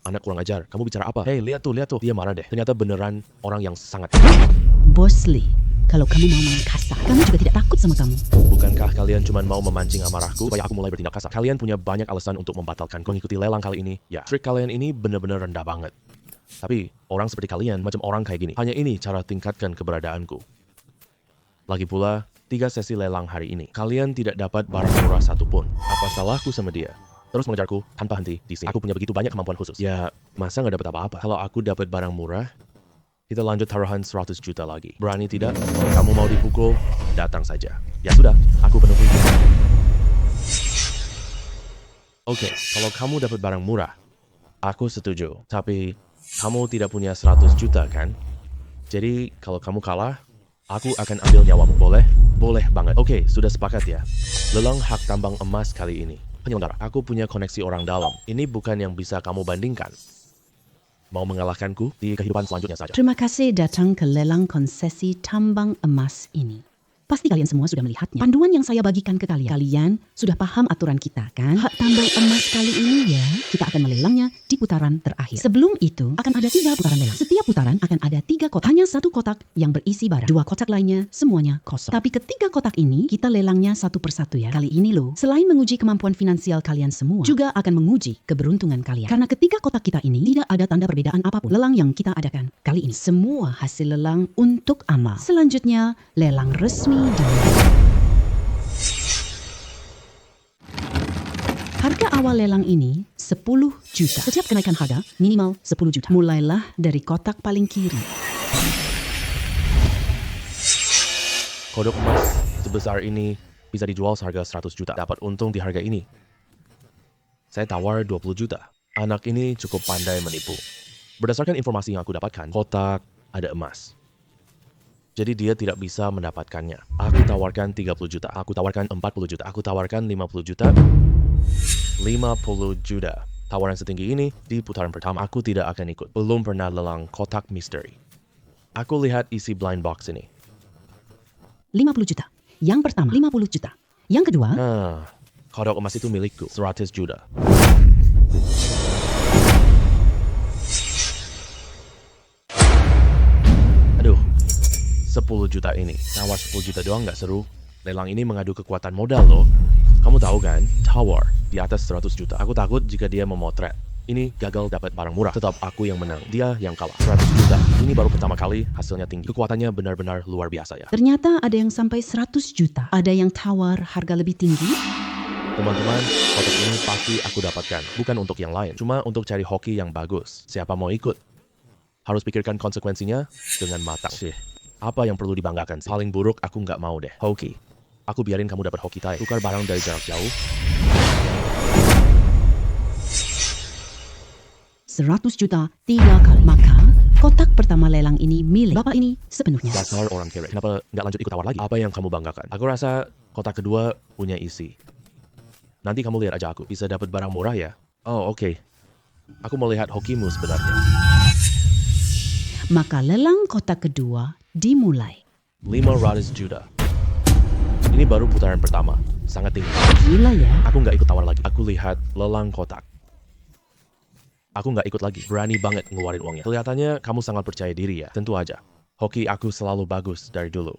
Anak kurang ajar, kamu bicara apa? Hei, lihat tuh, dia marah deh. Ternyata beneran orang yang sangat... Bos Lee, kalau kamu mau main kasar, kami juga tidak takut sama kamu. Bukankah kalian cuma mau memancing amarahku supaya aku mulai bertindak kasar? Kalian punya banyak alasan untuk membatalkan mengikuti lelang kali ini. Ya, trik kalian ini benar-benar rendah banget. Tapi, orang seperti kalian macam orang kayak gini. Hanya ini cara tingkatkan keberadaanku. Lagi pula, 3 sesi lelang hari ini. Kalian tidak dapat barang murah satupun. Apa salahku sama dia? Terus mengejarku tanpa henti di sini. Aku punya begitu banyak kemampuan khusus. Ya, masa nggak dapat apa-apa? Kalau aku dapat barang murah, kita lanjut taruhan 100 juta lagi. Berani tidak? Kalau kamu mau dipukul, datang saja. Ya sudah, aku penuhi. Oke, kalau kamu dapat barang murah, aku setuju. Tapi, kamu tidak punya 100 juta kan? Jadi, kalau kamu kalah, aku akan ambil nyawamu, boleh? Boleh banget. Oke, sudah sepakat ya. Lelang hak tambang emas kali ini. Penyelenggara, aku punya koneksi orang dalam. Ini bukan yang bisa kamu bandingkan. Mau mengalahkanku di kehidupan selanjutnya saja. Terima kasih datang ke lelang konsesi tambang emas ini. Pasti kalian semua sudah melihatnya. Panduan yang saya bagikan ke kalian. Kalian sudah paham aturan kita kan? Hak tambang emas kali ini ya, kita akan melelangnya di putaran terakhir. Sebelum itu, akan ada 3 putaran lelang. Setiap putaran akan ada 3 kotak. Hanya 1 kotak yang berisi barang. 2 kotak lainnya semuanya kosong. Tapi ketiga kotak ini, kita lelangnya satu persatu ya. Kali ini loh, selain menguji kemampuan finansial kalian semua, juga akan menguji keberuntungan kalian. Karena ketiga kotak kita ini tidak ada tanda perbedaan apapun. Lelang yang kita adakan kali ini, semua hasil lelang untuk amal. Selanjutnya, lelang resmi. Harga awal lelang ini 10 juta. Setiap kenaikan harga minimal 10 juta. Mulailah dari kotak paling kiri. Kodok emas sebesar ini bisa dijual seharga 100 juta. Dapat untung di harga ini. Saya tawar 20 juta. Anak ini cukup pandai menipu. Berdasarkan informasi yang aku dapatkan, kotak ada emas. Jadi dia tidak bisa mendapatkannya. Aku tawarkan 30 juta, aku tawarkan 40 juta, aku tawarkan 50 juta. 50 juta. Tawaran setinggi ini di putaran pertama aku tidak akan ikut. Belum pernah lelang kotak misteri. Aku lihat isi blind box ini. 50 juta. Yang pertama 50 juta. Yang kedua, kodok emas itu milikku. 100 juta. Aduh. 10 juta ini. Tawar 10 juta doang nggak seru. Lelang ini mengadu kekuatan modal loh. Kamu tahu kan, tawar di atas 100 juta. Aku takut jika dia memotret. Ini gagal dapat barang murah. Tetap aku yang menang. Dia yang kalah. 100 juta. Ini baru pertama kali hasilnya tinggi. Kekuatannya benar-benar luar biasa ya. ternyata ada yang sampai 100 juta. Ada yang tawar harga lebih tinggi. Teman-teman, kotak ini pasti aku dapatkan. Bukan untuk yang lain. Cuma untuk cari hoki yang bagus. Siapa mau ikut? Harus pikirkan konsekuensinya dengan matang. Apa yang perlu dibanggakan sih? Paling buruk aku nggak mau deh. Hoki. Aku biarin kamu dapat hoki tai. Tukar barang dari jarak jauh. 100 juta 3 kali. Maka kotak pertama lelang ini milik Bapak ini sepenuhnya. Dasar orang kere. Kenapa nggak lanjut ikut tawar lagi? Apa yang kamu banggakan? Aku rasa kotak kedua punya isi. Nanti kamu lihat aja aku. Bisa dapat barang murah ya? Oh, oke. Aku mau lihat hokimu sebenarnya. Maka lelang kotak kedua dimulai. 500 juta. Ini baru putaran pertama. Sangat tinggi. Gila ya. Aku nggak ikut tawar lagi. Aku lihat lelang kotak. Aku nggak ikut lagi. Berani banget ngeluarin uangnya. Kelihatannya kamu sangat percaya diri ya. Tentu aja. Hoki aku selalu bagus dari dulu.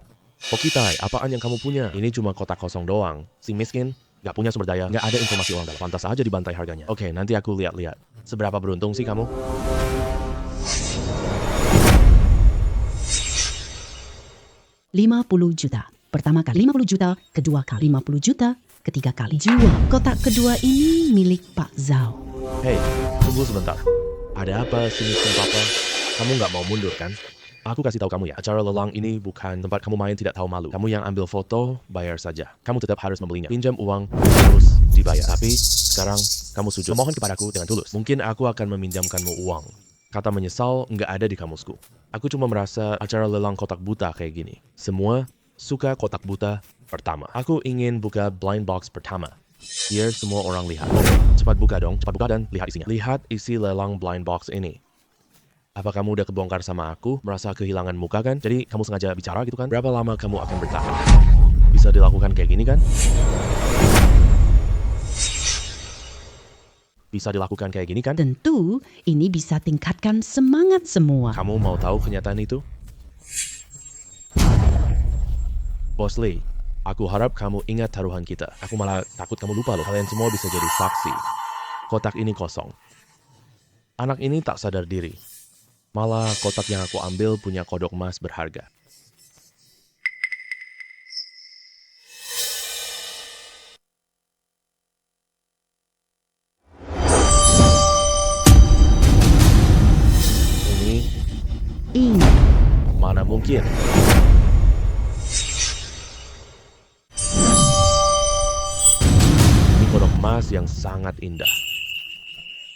Hoki tai, apaan yang kamu punya? Ini cuma kotak kosong doang. Si miskin, nggak punya sumber daya, nggak ada informasi orang dalam. Pantas aja dibantai harganya. Oke, nanti aku lihat-lihat. Seberapa beruntung sih kamu? $50 juta. Pertama kali 50 juta, kedua kali 50 juta, ketiga kali. Jual. Kotak kedua ini milik Pak Zhao. Hei, tunggu sebentar. Ada apa sini papa? Kamu nggak mau mundur kan? Aku kasih tahu kamu ya, acara lelang ini bukan tempat kamu main tidak tahu malu. Kamu yang ambil foto, bayar saja. Kamu tetap harus membelinya. Pinjam uang, terus dibayar. Tapi sekarang kamu sujud. Memohon kepadaku dengan tulus. Mungkin aku akan meminjamkanmu uang. Kata menyesal nggak ada di kamusku. Aku cuma merasa acara lelang kotak buta kayak gini. Semua suka kotak buta pertama. Aku ingin buka blind box pertama. Biar semua orang lihat. Cepat buka dong, cepat buka dan lihat isinya. Lihat isi lelang blind box ini. Apa kamu udah kebongkar sama aku, merasa kehilangan muka kan? Jadi kamu sengaja bicara gitu kan? Berapa lama kamu akan bertahan? Bisa dilakukan kayak gini kan? Bisa dilakukan kayak gini kan? Tentu, ini bisa tingkatkan semangat semua. Kamu mau tahu kenyataan itu? Bos Lee, aku harap kamu ingat taruhan kita. Aku malah takut kamu lupa loh. Kalian semua bisa jadi saksi. Kotak ini kosong. Anak ini tak sadar diri. Malah kotak yang aku ambil punya kodok emas berharga. Ini Mana mungkin? Ini kodok emas yang sangat indah.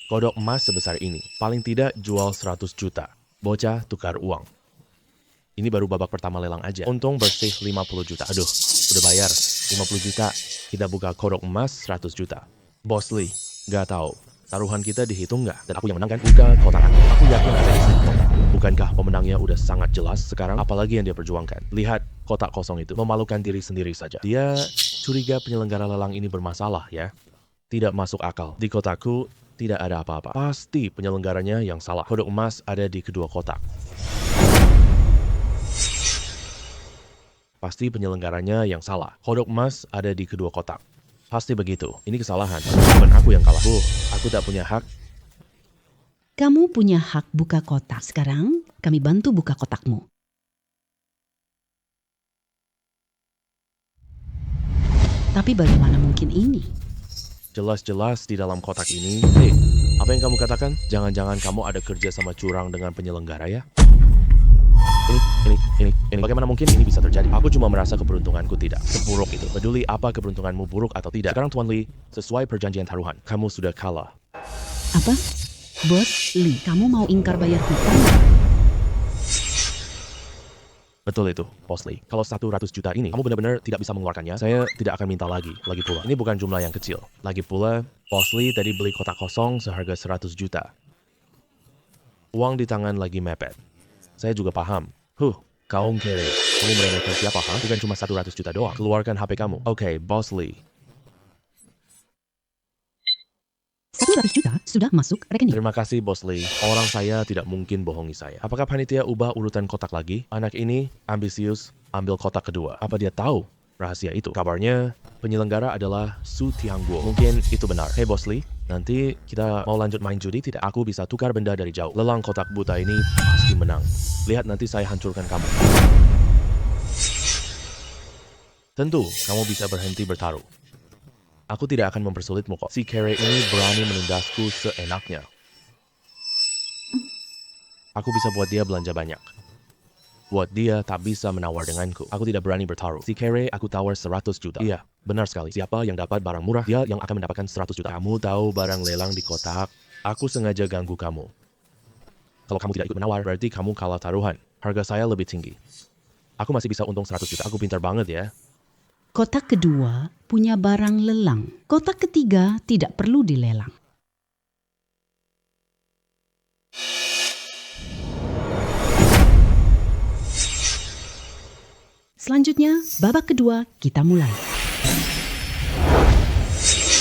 Kodok emas sebesar ini, paling tidak jual 100 juta. Bocah tukar uang. Ini baru babak pertama lelang aja. Untung bersih 50 juta. Aduh, udah bayar 50 juta. Kita buka kodok emas 100 juta. Bos Lee, gak tahu. Taruhan kita dihitung nggak? Dan aku yang menang kan? Buka kotak aku. Aku yakin ada isi kotak. Bukankah pemenangnya udah sangat jelas sekarang? Apalagi yang dia perjuangkan. Lihat kotak kosong itu. Memalukan diri sendiri saja. Dia curiga penyelenggara lelang ini bermasalah ya. Tidak masuk akal. Di kotakku tidak ada apa-apa. Pasti penyelenggaranya yang salah. Kodok emas ada di kedua kotak. Pasti penyelenggaranya yang salah. Kodok emas ada di kedua kotak. Pasti begitu. Ini kesalahan. Bukan aku yang kalah. Aku tak punya hak. kamu punya hak buka kotak. Sekarang, kami bantu buka kotakmu. Tapi bagaimana mungkin ini? Jelas-jelas di dalam kotak ini. Hei, apa yang kamu katakan? Jangan-jangan kamu ada kerja sama curang dengan penyelenggara ya? Ini. Bagaimana mungkin ini bisa terjadi? Aku cuma merasa keberuntunganku tidak seburuk itu. Peduli apa keberuntunganmu buruk atau tidak. Sekarang Tuan Lee, sesuai perjanjian taruhan, kamu sudah kalah. Apa? Bos Lee, kamu mau ingkar bayar hutang? Betul itu, Bos Lee. Kalau 100 juta ini, kamu benar-benar tidak bisa mengeluarkannya, saya tidak akan minta lagi. Lagi pula, ini bukan jumlah yang kecil. Lagi pula, Bos Lee tadi beli kotak kosong seharga 100 juta. Uang di tangan lagi mepet. Saya juga paham. Kaum kere. Kamu meremehkan siapa, ha? Bukan cuma 100 juta doang. Keluarkan HP kamu. Oke, Bos Lee. 100 juta sudah masuk rekening. Terima kasih, Bos Lee. Orang saya tidak mungkin bohongi saya. Apakah panitia ubah urutan kotak lagi? Anak ini ambisius ambil kotak kedua. Apa dia tahu rahasia itu? Kabarnya penyelenggara adalah Su Tiangguo. Mungkin itu benar. Hey, Bos Lee. Nanti kita mau lanjut main judi tidak? Aku bisa tukar benda dari jauh. Lelang kotak buta ini pasti menang. Lihat nanti saya hancurkan kamu. Tentu, kamu bisa berhenti bertaruh. Aku tidak akan mempersulitmu kok. Si Kere ini berani menindasku seenaknya. Aku bisa buat dia belanja banyak. Buat dia tak bisa menawar denganku. Aku tidak berani bertaruh. Si Kere aku tawar 100 juta. Iya, benar sekali. Siapa yang dapat barang murah, dia yang akan mendapatkan 100 juta. Kamu tahu barang lelang di kotak. Aku sengaja ganggu kamu. Kalau kamu tidak ikut menawar, berarti kamu kalah taruhan. Harga saya lebih tinggi. Aku masih bisa untung 100 juta. Aku pintar banget ya. Kotak kedua punya barang lelang. Kotak ketiga tidak perlu dilelang. Selanjutnya, babak kedua kita mulai.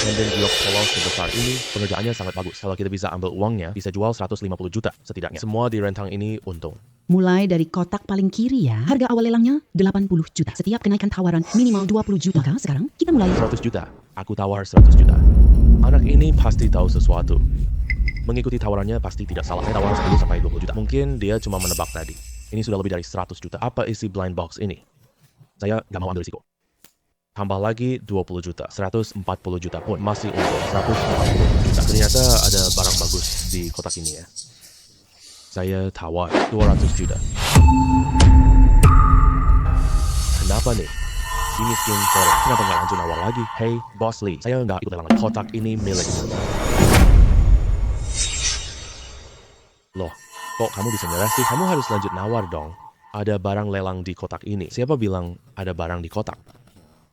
Menden giok polos sebesar ini, pengerjaannya sangat bagus. Kalau kita bisa ambil uangnya, bisa jual 150 juta setidaknya. Semua di rentang ini untung. Mulai dari kotak paling kiri ya. Harga awal lelangnya 80 juta. Setiap kenaikan tawaran minimal 20 juta. Maka sekarang kita mulai. 100 juta. Aku tawar 100 juta. Anak ini pasti tahu sesuatu. Mengikuti tawarannya pasti tidak salah. Saya tawar 10 sampai 20 juta. Mungkin dia cuma menebak tadi. Ini sudah lebih dari 100 juta. Apa isi blind box ini? Saya gak mau ambil risiko. Tambah lagi 20 juta. 140 juta pun masih untung. 140 juta. Ternyata ada barang bagus di kotak ini ya. Saya tawar 200 juta. Kenapa nih? Si miskin Kore, kenapa nggak lanjut nawar lagi? Hey, Bos Lee, saya nggak ikut lelang. Kotak ini milik. Loh, kok kamu bisa nyerah sih? Kamu harus lanjut nawar dong. Ada barang lelang di kotak ini. Siapa bilang ada barang di kotak?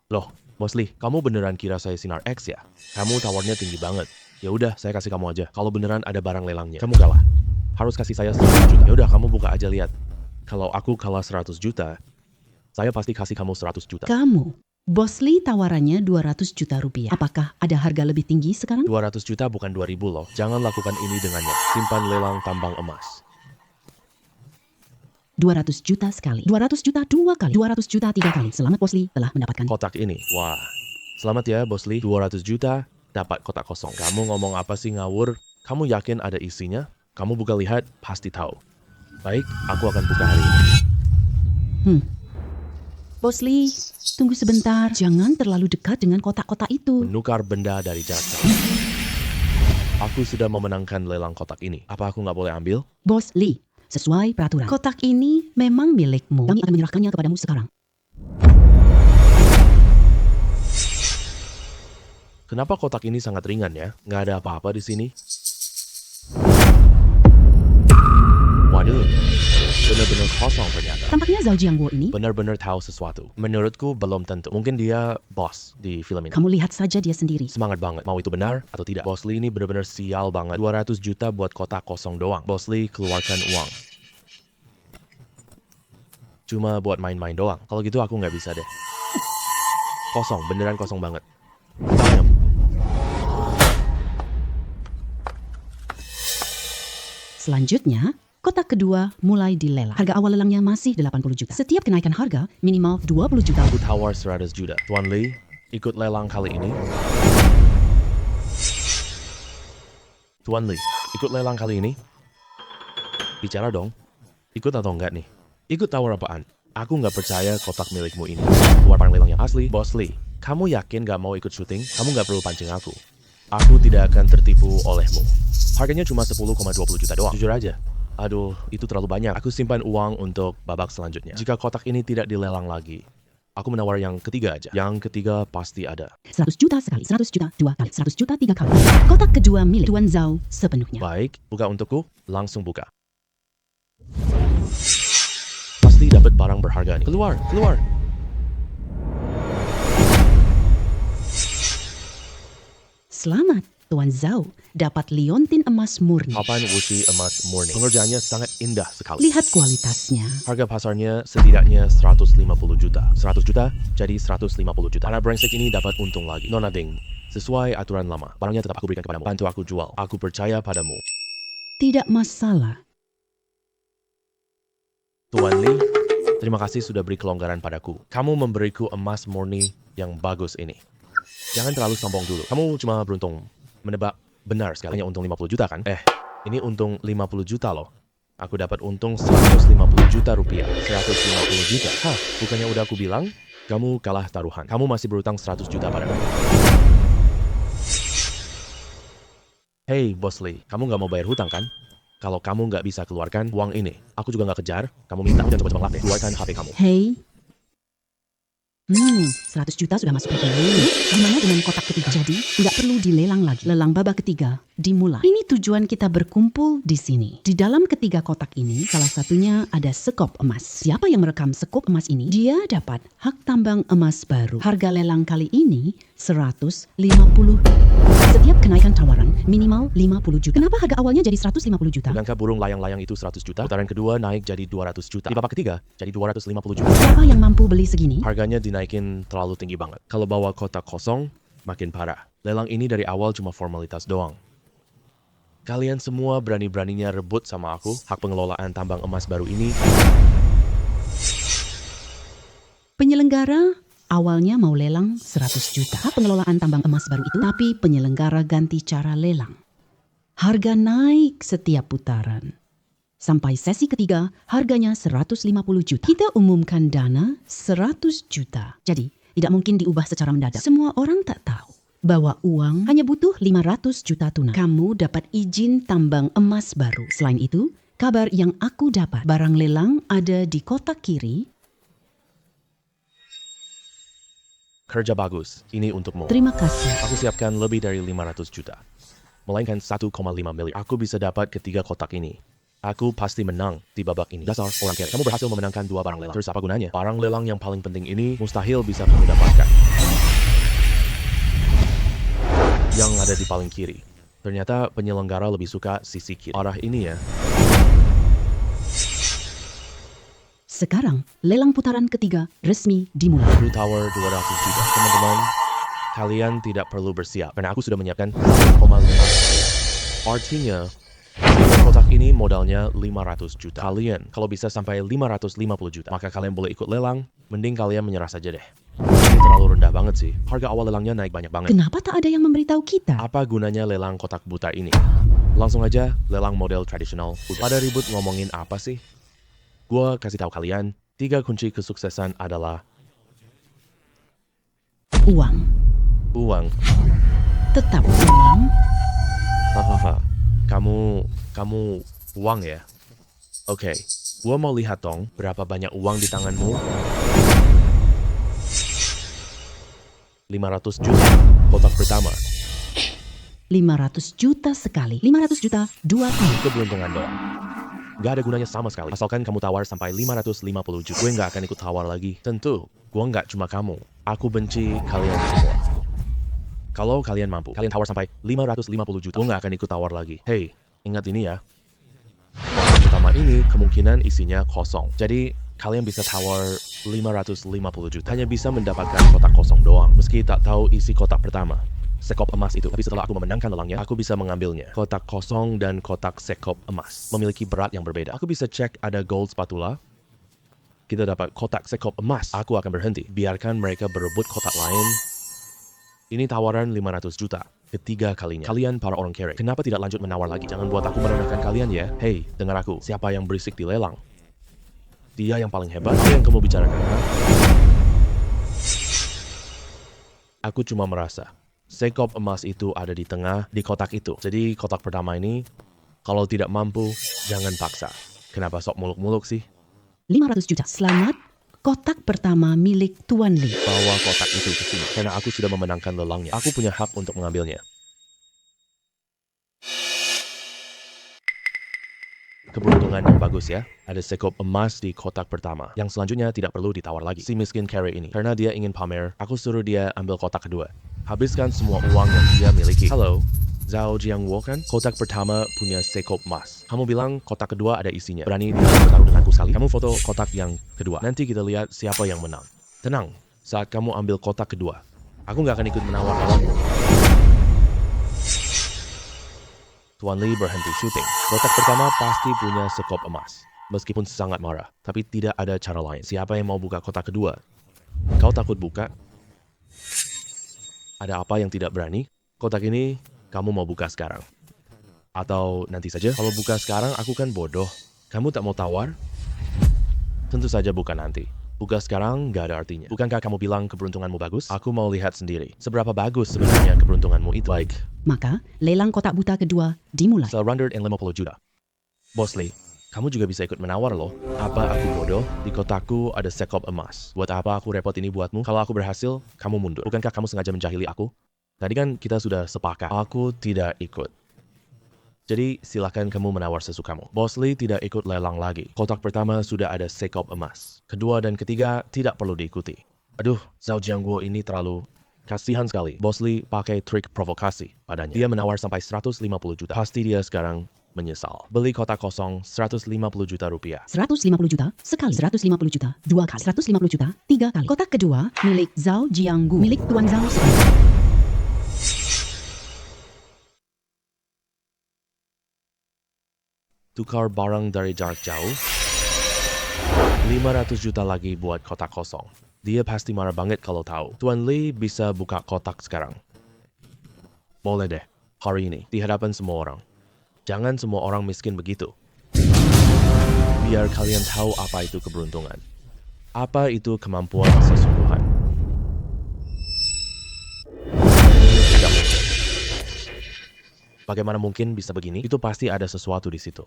Loh, Bos Lee, kamu beneran kira saya Sinar X ya? Kamu tawarnya tinggi banget. Ya udah, saya kasih kamu aja. Kalau beneran ada barang lelangnya, kamu kalah. Harus kasih saya 100 juta. Ya udah, kamu buka aja lihat. Kalau aku kalah 100 juta, saya pasti kasih kamu 100 juta. Kamu, Bos Lee tawarannya 200 juta rupiah. Apakah ada harga lebih tinggi sekarang? 200 juta bukan 2.000 loh. Jangan lakukan ini dengannya. Simpan lelang tambang emas. 200 juta sekali, 200 juta 2 kali, 200 juta 3 kali. Selamat Bos Lee telah mendapatkan. Kotak ini, wah. Selamat ya Bos Lee, 200 juta dapat kotak kosong. Kamu ngomong apa sih ngawur? Kamu yakin ada isinya? Kamu buka lihat, pasti tahu. Baik, aku akan buka hari ini. Bos Lee, tunggu sebentar. Jangan terlalu dekat dengan kotak-kotak itu. Menukar benda dari jarak jauh. Aku sudah memenangkan lelang kotak ini. Apa aku nggak boleh ambil? Bos Lee, sesuai peraturan, kotak ini memang milikmu. Kami akan menyerahkannya kepadamu sekarang. Kenapa kotak ini sangat ringan ya? Nggak ada apa-apa di sini. Waduh, benar-benar kosong ternyata. Tampaknya Zhao Jiangguo ini, Benar-benar tahu sesuatu. Menurutku belum tentu. Mungkin dia bos di film ini. kamu lihat saja dia sendiri. Semangat banget. Mau itu benar atau tidak. Bos Lee ini benar-benar sial banget. 200 juta buat kotak kosong doang. Bos Lee keluarkan uang. Cuma buat main-main doang. Kalau gitu aku nggak bisa deh. Kosong, beneran kosong banget. Bam. Selanjutnya, kotak kedua mulai dilelang. Harga awal lelangnya masih 80 juta. Setiap kenaikan harga minimal 20 juta. Aku tawar 100 juta. Tuan Lee, ikut lelang kali ini. Tuan Lee, ikut lelang kali ini. Bicara dong. Ikut atau enggak nih? Ikut tawar apaan? Aku nggak percaya kotak milikmu ini. Keluar barang lelang yang asli. Bos Lee, kamu yakin nggak mau ikut syuting? Kamu nggak perlu pancing aku. Aku tidak akan tertipu olehmu. Harganya cuma 10,20 juta doang. Jujur aja. Aduh, itu terlalu banyak. Aku simpan uang untuk babak selanjutnya. Jika kotak ini tidak dilelang lagi, aku menawar yang ketiga aja. Yang ketiga pasti ada. 100 juta sekali, 100 juta 2 kali, 100 juta 3 kali. Kotak kedua milik Tuan Zhao sepenuhnya. Baik, buka untukku. Langsung buka. Pasti dapat barang berharga nih. Keluar, keluar. Selamat, Tuan Zhao dapat liontin emas murni. Papan wusi emas murni. Pengerjaannya sangat indah sekali. Lihat kualitasnya. Harga pasarnya setidaknya 150 juta. 100 juta jadi 150 juta. Anak brengsek ini dapat untung lagi. Nona Ding, sesuai aturan lama. Barangnya tetap aku berikan kepadamu. Bantu aku jual. Aku percaya padamu. Tidak masalah. Tuan Lee, terima kasih sudah beri kelonggaran padaku. Kamu memberiku emas murni yang bagus ini. Jangan terlalu sombong dulu. Kamu cuma beruntung menebak benar sekali. Hanya untung 50 juta kan? Ini untung 50 juta loh. Aku dapat untung 150 juta rupiah. 150 juta. Hah, bukannya udah aku bilang? Kamu kalah taruhan. Kamu masih berutang 100 juta padaku. Hey, Bos Lee, kamu nggak mau bayar hutang kan? Kalau kamu nggak bisa keluarkan uang ini, aku juga nggak kejar. Kamu minta, jangan coba-coba ngelap deh. Keluarkan HP kamu. Hei. 100 juta sudah masuk ke ini. Gimana dengan kotak ketiga? Jadi, nggak perlu dilelang lagi. Lelang babak ketiga dimulai. Ini tujuan kita berkumpul di sini. Di dalam ketiga kotak ini, salah satunya ada sekop emas. Siapa yang merekam sekop emas ini, dia dapat hak tambang emas baru. Harga lelang kali ini 150. Setiap kenaikan tawaran minimal 50 juta. Kenapa harga awalnya jadi 150 juta? Bukankah burung layang-layang itu 100 juta? Putaran kedua naik jadi 200 juta. Di babak ketiga jadi 250 juta. Siapa yang mampu beli segini? Harganya dinaikin terlalu tinggi banget. Kalau bawa kotak kosong, makin parah. Lelang ini dari awal cuma formalitas doang. Kalian semua berani-beraninya rebut sama aku hak pengelolaan tambang emas baru ini. Penyelenggara awalnya mau lelang 100 juta hak pengelolaan tambang emas baru itu, tapi penyelenggara ganti cara lelang. Harga naik setiap putaran. Sampai sesi ketiga, harganya 150 juta. Kita umumkan dana 100 juta. Jadi, tidak mungkin diubah secara mendadak. Semua orang tak tahu bahwa uang hanya butuh 500 juta tunai. Kamu dapat izin tambang emas baru. Selain itu, kabar yang aku dapat, barang lelang ada di kotak kiri. Kerja bagus, ini untukmu. Terima kasih. Aku siapkan lebih dari 500 juta. Melainkan 1,5 miliar. Aku bisa dapat ketiga kotak ini. Aku pasti menang di babak ini. Dasar orang kere. Kamu berhasil memenangkan 2 barang lelang. Terus apa gunanya? Barang lelang yang paling penting ini mustahil bisa kamu dapatkan. yang ada di paling kiri. Ternyata penyelenggara lebih suka sisi kiri. Arah ini ya. Sekarang, lelang putaran ketiga resmi dimulai. Blue Tower 200 juta. Teman-teman, kalian tidak perlu bersiap. Karena aku sudah menyiapkan 1,5. Artinya, kotak ini modalnya 500 juta. Kalian, kalau bisa sampai 550 juta, maka kalian boleh ikut lelang. Mending kalian menyerah saja deh. Ini terlalu rendah banget sih. Harga awal lelangnya naik banyak banget. Kenapa tak ada yang memberitahu kita? Apa gunanya lelang kotak buta ini? Langsung aja lelang model tradisional. Pada ribut ngomongin apa sih? Gua kasih tahu kalian, 3 kunci kesuksesan adalah Uang. uang. Tetap uang. Hahaha. Kamu uang ya? Oke, gua mau lihat dong berapa banyak uang di tanganmu. 500 juta. Kotak pertama. 500 juta sekali. 500 juta 2 kali. Keberuntungan doang. Gak ada gunanya sama sekali. Asalkan kamu tawar sampai 550 juta. Gue gak akan ikut tawar lagi. Tentu, gue gak cuma kamu. Aku benci kalian semua. Kalau kalian mampu, kalian tawar sampai 550 juta. Gue gak akan ikut tawar lagi. Hey, ingat ini ya. Kotak pertama ini kemungkinan isinya kosong. Jadi, kalian bisa tawar 550 juta. Hanya bisa mendapatkan kotak kosong doang. Meski tak tahu isi kotak pertama. Sekop emas itu. Tapi setelah aku memenangkan lelangnya, aku bisa mengambilnya. Kotak kosong dan kotak sekop emas memiliki berat yang berbeda. Aku bisa cek ada gold spatula. Kita dapat kotak sekop emas. Aku akan berhenti. Biarkan mereka berebut kotak lain. Ini tawaran 500 juta. Ketiga kalinya. Kalian para orang kere, kenapa tidak lanjut menawar lagi? Jangan buat aku merendahkan kalian ya. Hey, dengar aku. Siapa yang berisik di lelang? Dia yang paling hebat. Apa yang kamu bicarakan? Ha? Aku cuma merasa sekop emas itu ada di tengah, di kotak itu. Jadi kotak pertama ini, kalau tidak mampu, jangan paksa. Kenapa sok muluk-muluk sih? 500 juta. Selamat. Kotak pertama milik Tuan Lee. Bawa kotak itu ke sini, karena aku sudah memenangkan lelangnya. Aku punya hak untuk mengambilnya. Keberuntungan yang bagus ya. Ada sekop emas di kotak pertama. Yang selanjutnya tidak perlu ditawar lagi. Si miskin carry ini. Karena dia ingin pamer, aku suruh dia ambil kotak kedua. Habiskan semua uang yang dia miliki. Halo, Zhao Jiangwo kan? Kotak pertama punya sekop emas. Kamu bilang kotak kedua ada isinya. Berani dia bertaruh denganku sekali? Kamu foto kotak yang kedua. Nanti kita lihat siapa yang menang. Tenang, saat kamu ambil kotak kedua, aku nggak akan ikut menawar lawanmu. Tuan Lee berhenti syuting. Kotak pertama pasti punya sekop emas. Meskipun sangat marah, tapi tidak ada cara lain. Siapa yang mau buka kotak kedua? Kau takut buka? Ada apa yang tidak berani? Kotak ini kamu mau buka sekarang? Atau nanti saja? Kalau buka sekarang aku kan bodoh. Kamu tak mau tawar? Tentu saja bukan nanti. Buka sekarang nggak ada artinya. Bukankah kamu bilang keberuntunganmu bagus? Aku mau lihat sendiri. Seberapa bagus sebenarnya keberuntunganmu itu? Baik. Maka, lelang kotak buta kedua dimulai. 150 juta. Bos Lee, kamu juga bisa ikut menawar loh. Apa aku bodoh? Di kotakku ada sekop emas. Buat apa aku repot ini buatmu? Kalau aku berhasil, kamu mundur. Bukankah kamu sengaja menjahili aku? Tadi kan kita sudah sepakat. Aku tidak ikut. Jadi silahkan kamu menawar sesukamu. Bos Lee tidak ikut lelang lagi. Kotak pertama sudah ada sekop emas. Kedua dan ketiga tidak perlu diikuti. Aduh, Zhao Jiangguo ini terlalu kasihan sekali. Bos Lee pakai trik provokasi padanya. Dia menawar sampai 150 juta. Pasti dia sekarang menyesal. Beli kotak kosong 150 juta rupiah. 150 juta sekali. 150 juta 2 kali. 150 juta 3 kali. Kotak kedua milik Zhao Jianggu. Milik Tuan Zhao sekali. Tukar barang dari jarak jauh. 500 juta lagi buat kotak kosong. Dia pasti marah banget kalau tahu. Tuan Lee bisa buka kotak sekarang. Boleh deh, hari ini, di hadapan semua orang. Jangan semua orang miskin begitu. Biar kalian tahu apa itu keberuntungan. Apa itu kemampuan sesungguhan. Tidak mungkin. Bagaimana mungkin bisa begini? Itu pasti ada sesuatu di situ.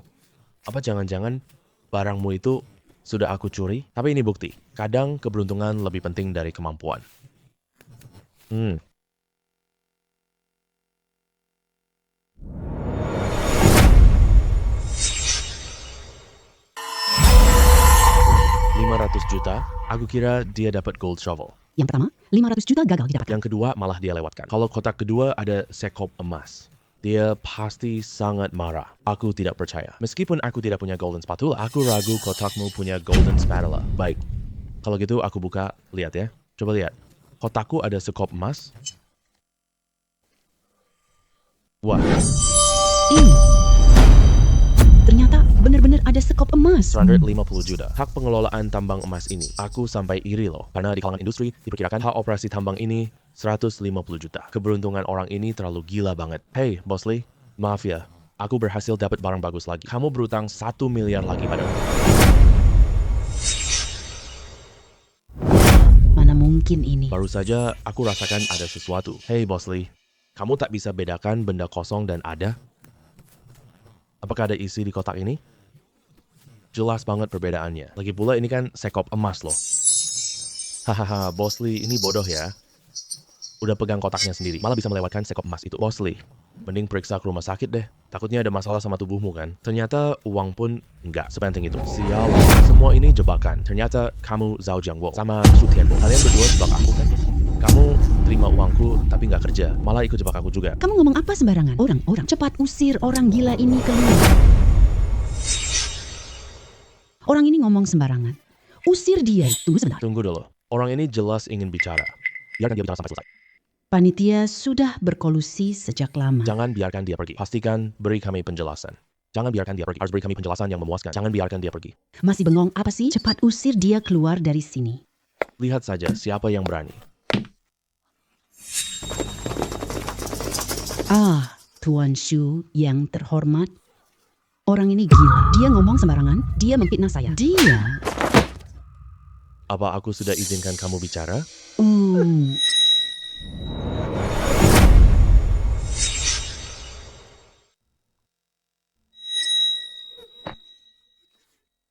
Apa jangan-jangan barangmu itu sudah aku curi? Tapi ini bukti. Kadang keberuntungan lebih penting dari kemampuan. 500 juta, aku kira dia dapat gold shovel. Yang pertama, 500 juta gagal didapatkan. Yang kedua malah dia lewatkan. Kalau kotak kedua ada sekop emas. Dia pasti sangat marah. Aku tidak percaya. Meskipun aku tidak punya golden spatula, aku ragu kotakmu punya golden spatula. Baik. Kalau gitu aku buka, lihat ya. Coba lihat. Kotakku ada sekop emas. Wah, Ini. Ternyata benar-benar ada sekop emas. 150 juta. Hak pengelolaan tambang emas ini. Aku sampai iri loh. Karena di kalangan industri diperkirakan hak operasi tambang ini 150 juta. Keberuntungan orang ini terlalu gila banget. Hey, Bos Lee. Maaf ya. Aku berhasil dapat barang bagus lagi. Kamu berutang 1 miliar lagi padaku. Mana mungkin ini? Baru saja aku rasakan ada sesuatu. Hey, Bos Lee. Kamu tak bisa bedakan benda kosong dan ada? Apakah ada isi di kotak ini? Jelas banget perbedaannya. Lagi pula ini kan sekop emas loh. Hahaha, Bos Lee ini bodoh ya. Udah pegang kotaknya sendiri, malah bisa melewatkan sekop emas itu. Bos Lee, mending periksa ke rumah sakit deh. Takutnya ada masalah sama tubuhmu kan. Ternyata uang pun enggak sepenting itu. Sial, semua ini jebakan. Ternyata kamu Zhao Jiangwo sama Su Tianbo. Kalian berdua jebak aku kan? Kamu terima uangku tapi nggak kerja, malah ikut jebak aku juga. Kamu ngomong apa sembarangan? Orang, cepat usir orang gila ini keluar. Orang ini ngomong sembarangan. Usir dia. Tunggu sebentar. Tunggu dulu. Orang ini jelas ingin bicara. Biarkan dia bicara sampai selesai. Panitia sudah berkolusi sejak lama. Jangan biarkan dia pergi. Pastikan beri kami penjelasan. Jangan biarkan dia pergi. Harus beri kami penjelasan yang memuaskan. Jangan biarkan dia pergi. Masih bengong apa sih? Cepat usir dia keluar dari sini. Lihat saja siapa yang berani. Tuan Shu yang terhormat. Orang ini gila. Dia ngomong sembarangan. Dia memfitnah saya. Dia. Apa aku sudah izinkan kamu bicara?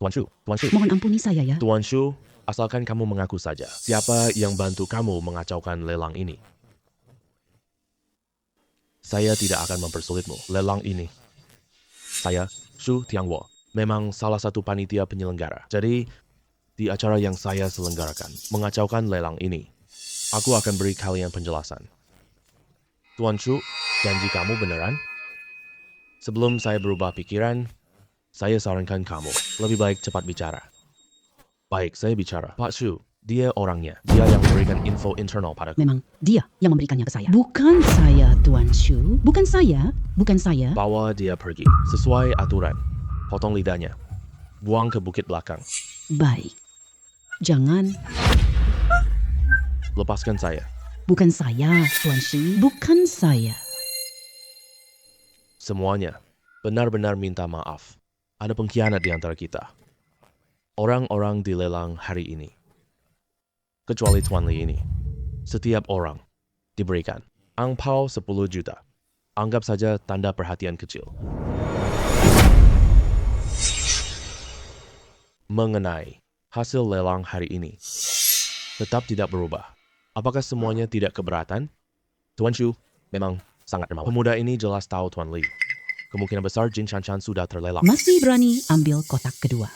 Tuan Shu, Tuan Shu. Mohon ampuni saya ya. Tuan Shu, asalkan kamu mengaku saja. Siapa yang bantu kamu mengacaukan lelang ini? Saya tidak akan mempersulitmu. Lelang ini. Saya, Su Tiangwo, memang salah satu panitia penyelenggara. Jadi, di acara yang saya selenggarakan, mengacaukan lelang ini, aku akan beri kalian penjelasan. Tuan Shu, janji kamu beneran? Sebelum saya berubah pikiran, saya sarankan kamu, lebih baik cepat bicara. Baik, saya bicara. Pak Shu, dia orangnya. Dia yang memberikan info internal padaku. Memang dia yang memberikannya ke saya. Bukan saya, Tuan Shu. Bukan saya. Bukan saya. Bawa dia pergi, sesuai aturan. Potong lidahnya. Buang ke bukit belakang. Baik. Jangan. Lepaskan saya. Bukan saya, Tuan Shu. Bukan saya. Semuanya benar-benar minta maaf. Ada pengkhianat di antara kita. Orang-orang dilelang hari ini. Kecuali Tuan Lee ini. Setiap orang diberikan angpau 10 juta. Anggap saja tanda perhatian kecil. Mengenai hasil lelang hari ini. Tetap tidak berubah. Apakah semuanya tidak keberatan? Tuan Shu memang sangat dermawan. Pemuda ini jelas tahu Tuan Lee. Kemungkinan besar Jin Shanshan sudah terlelang. Masih berani ambil kotak kedua.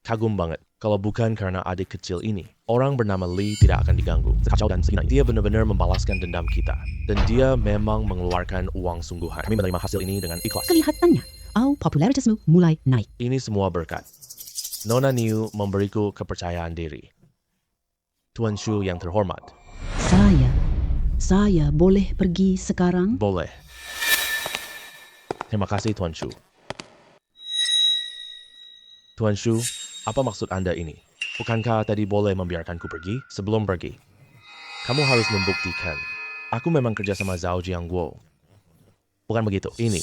Kagum banget. Kalau bukan karena adik kecil ini, orang bernama Lee tidak akan diganggu. Sekacau dan sehina. Dia benar-benar membalaskan dendam kita. Dan dia memang mengeluarkan uang sungguhan. Kami menerima hasil ini dengan ikhlas. Kelihatannya, popularitasmu mulai naik. Ini semua berkat. Nona Niu memberiku kepercayaan diri. Tuan Shu yang terhormat. Saya boleh pergi sekarang? Boleh. Terima kasih Tuan Shu. Tuan Shu, apa maksud Anda ini? Bukankah tadi boleh membiarkanku pergi? Sebelum pergi, kamu harus membuktikan. Aku memang kerja sama Zhao Jiangwo. Bukan begitu. Ini,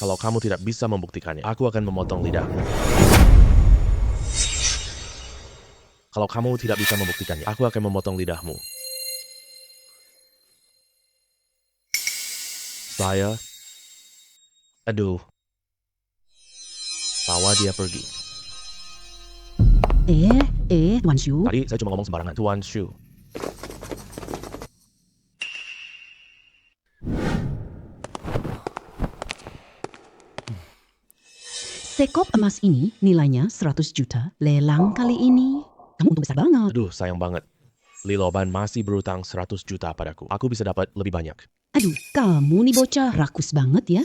kalau kamu tidak bisa membuktikannya, aku akan memotong lidahmu. Kalau kamu tidak bisa membuktikannya, aku akan memotong lidahmu. Aduh. Bawa dia pergi. Tuan Shu. Tadi saya cuma ngomong sembarangan. Tuan Shu. Sekop emas ini nilainya 100 juta. Lelang kali ini. Kamu untung besar banget. Aduh, sayang banget. Liloban masih berutang 100 juta padaku. Aku bisa dapat lebih banyak. Aduh, kamu nih bocah rakus banget ya.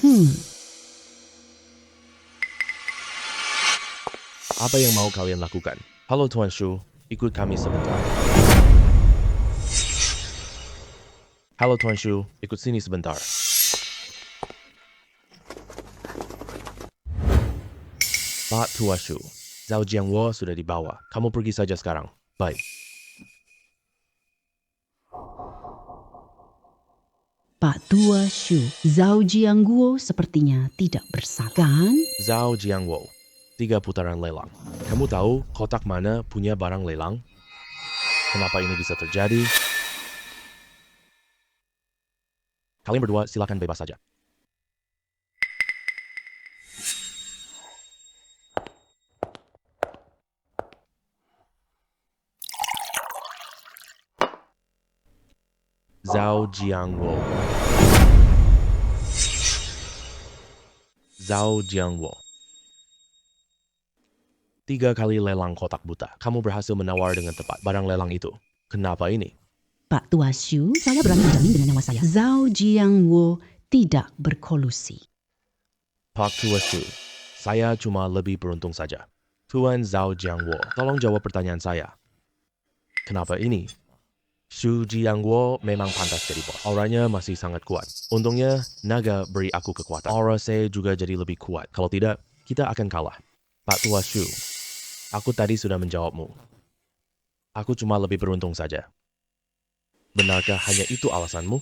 Apa yang mau kalian lakukan? Halo Tuan Shu, ikut kami sebentar. Halo Tuan Shu, ikut sini sebentar. Pak Tuan Shu, Zhao Jiangwo sudah dibawa. Kamu pergi saja sekarang. Baik. Pak Tua Shu, Zhao Jiangguo sepertinya tidak bersalah. Kan? Zhao Jiangwo, 3 putaran lelang. Kamu tahu kotak mana punya barang lelang? Kenapa ini bisa terjadi? Kalian berdua silakan bebas saja. Zhao Jiangwo. Zhao Jiangwo. 3 kali lelang kotak buta. Kamu berhasil menawar dengan tepat barang lelang itu. Kenapa ini? Pak Tua Shu, saya berani menjamin dengan nyawa saya. Zhao Jiangwo tidak berkolusi. Pak Tua Shu, saya cuma lebih beruntung saja. Tuan Zhao Jiangwo, tolong jawab pertanyaan saya. Kenapa ini? Shu Jiangwo memang pantas jadi bos. Auranya masih sangat kuat. Untungnya, naga beri aku kekuatan. Aura saya juga jadi lebih kuat. Kalau tidak, kita akan kalah. Pak Tua Shu, aku tadi sudah menjawabmu. Aku cuma lebih beruntung saja. Benarkah hanya itu alasanmu?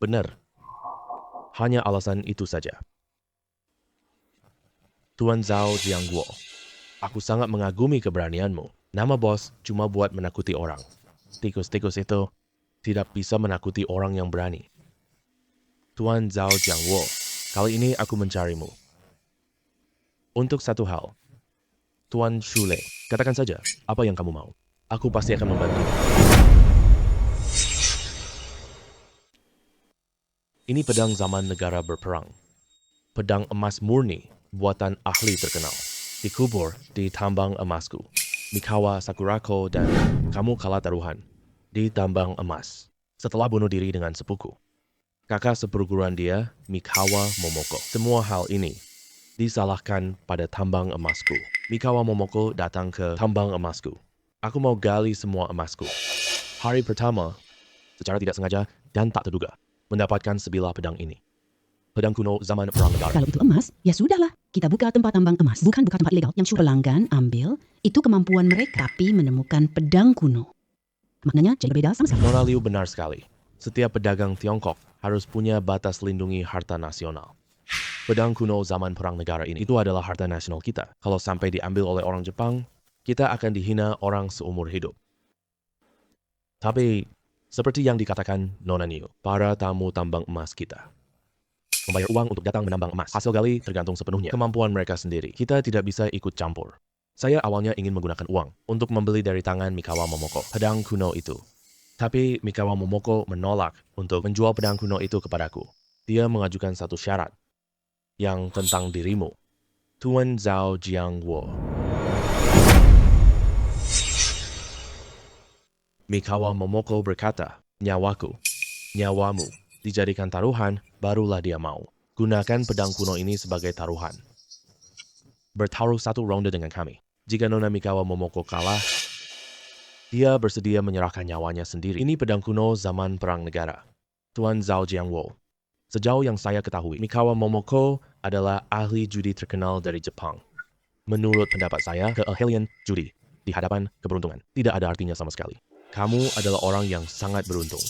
Benar. Hanya alasan itu saja. Tuan Zhao Jiangwo, aku sangat mengagumi keberanianmu. Nama bos cuma buat menakuti orang. Tikus-tikus itu tidak bisa menakuti orang yang berani. Tuan Zhao Jiangwo, kali ini aku mencarimu. Untuk satu hal, Tuan Shule, katakan saja apa yang kamu mau. Aku pasti akan membantu. Ini pedang zaman negara berperang. Pedang emas murni, buatan ahli terkenal. Dikubur di tambang emasku. Mikawa Sakurako dan kamu kalah taruhan di tambang emas setelah bunuh diri dengan sepuku. Kakak seperguruan dia, Mikawa Momoko. Semua hal ini disalahkan pada tambang emasku. Mikawa Momoko datang ke tambang emasku. Aku mau gali semua emasku. Hari pertama, secara tidak sengaja dan tak terduga, mendapatkan sebilah pedang ini. Pedang kuno zaman perang negara. Kalau itu emas, ya sudahlah. Kita buka tempat tambang emas. Bukan buka tempat ilegal yang pelanggan ambil. Itu kemampuan mereka, tapi menemukan pedang kuno. Maknanya jadi berbeda sama sekali. Nona Liu benar sekali. Setiap pedagang Tiongkok harus punya batas lindungi harta nasional. Pedang kuno zaman perang negara ini itu adalah harta nasional kita. Kalau sampai diambil oleh orang Jepang, kita akan dihina orang seumur hidup. Tapi, seperti yang dikatakan Nona Liu, para tamu tambang emas kita membayar uang untuk datang menambang emas. Hasil gali tergantung sepenuhnya kemampuan mereka sendiri. Kita tidak bisa ikut campur. Saya awalnya ingin menggunakan uang untuk membeli dari tangan Mikawa Momoko pedang kuno itu. Tapi Mikawa Momoko menolak untuk menjual pedang kuno itu kepadaku. Dia mengajukan satu syarat yang tentang dirimu, Tuan Zhao Jiangwo. Mikawa Momoko berkata, nyawaku, nyawamu dijadikan taruhan, barulah dia mau. Gunakan pedang kuno ini sebagai taruhan. Bertaruh satu ronde dengan kami. Jika Nona Mikawa Momoko kalah, dia bersedia menyerahkan nyawanya sendiri. Ini pedang kuno zaman perang negara. Tuan Zhao Jiangwo. Sejauh yang saya ketahui, Mikawa Momoko adalah ahli judi terkenal dari Jepang. Menurut pendapat saya, keahlian judi di hadapan keberuntungan tidak ada artinya sama sekali. Kamu adalah orang yang sangat beruntung.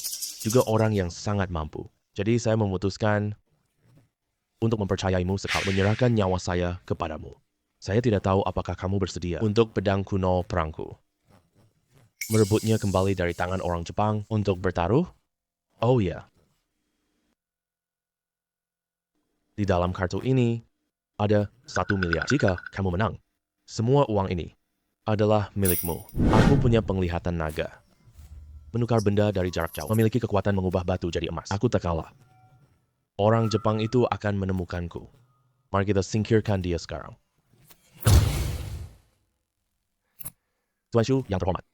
Juga orang yang sangat mampu. Jadi saya memutuskan untuk mempercayaimu sekali menyerahkan nyawa saya kepadamu. Saya tidak tahu apakah kamu bersedia untuk pedang kuno perangku. Merebutnya kembali dari tangan orang Jepang untuk bertaruh? Oh ya. Di dalam kartu ini ada 1 miliar. Jika kamu menang, semua uang ini adalah milikmu. Aku punya penglihatan naga. Menukar benda dari jarak jauh, memiliki kekuatan mengubah batu jadi emas. Aku tak kalah. Orang Jepang itu akan menemukanku. Mari kita singkirkan dia sekarang. Tuan Shu yang terhormat,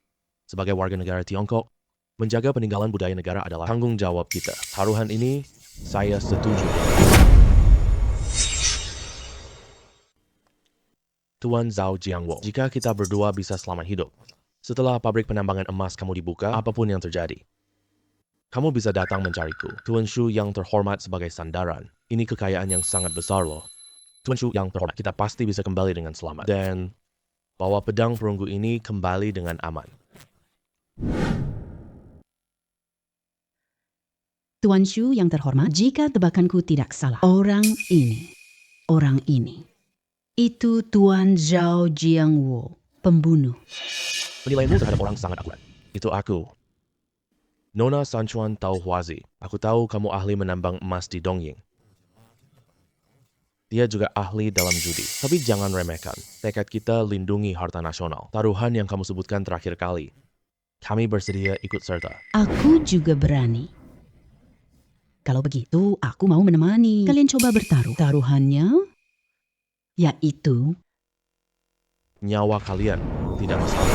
Sebagai warga negara Tiongkok, menjaga peninggalan budaya negara adalah tanggung jawab kita. Taruhan ini saya setuju. Tuan Zhao Jiangwo, jika kita berdua bisa selamat hidup, setelah pabrik penambangan emas kamu dibuka, apapun yang terjadi, kamu bisa datang mencariku. Tuan Shu yang terhormat sebagai sandaran. Ini kekayaan yang sangat besar loh. Tuan Shu yang terhormat, kita pasti bisa kembali dengan selamat. Dan bawa pedang perunggu ini kembali dengan aman. Tuan Shu yang terhormat, jika tebakanku tidak salah, orang ini, itu Tuan Zhao Jiangwo, pembunuh. Penilaianmu terhadap orang sangat akurat. Itu aku. Nona Sanchuan Tao Huazi. Aku tahu kamu ahli menambang emas di Dongying. Dia juga ahli dalam judi. Tapi jangan remehkan. Tekad kita lindungi harta nasional. Taruhan yang kamu sebutkan terakhir kali. Kami bersedia ikut serta. Aku juga berani. Kalau begitu, aku mau menemani. Kalian coba bertaruh. Taruhannya yaitu Nyawa kalian tidak masalah.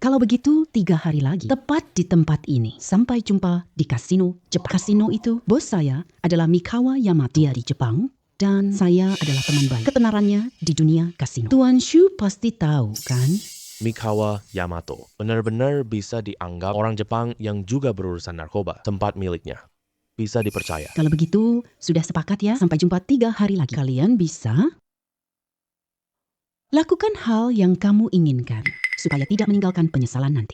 kalau begitu 3 hari lagi, tepat di tempat ini. Sampai jumpa di kasino Jepang. Kasino itu, bos saya adalah Mikawa Yamato. Dia di Jepang, dan saya adalah teman baik. Ketenarannya di dunia kasino. Tuan Shu pasti tahu, kan? Mikawa Yamato benar-benar bisa dianggap orang Jepang yang juga berurusan narkoba. Tempat miliknya. Bisa dipercaya. Kalau begitu, sudah sepakat ya? Sampai jumpa 3 hari lagi. Kalian bisa lakukan hal yang kamu inginkan, supaya tidak meninggalkan penyesalan nanti.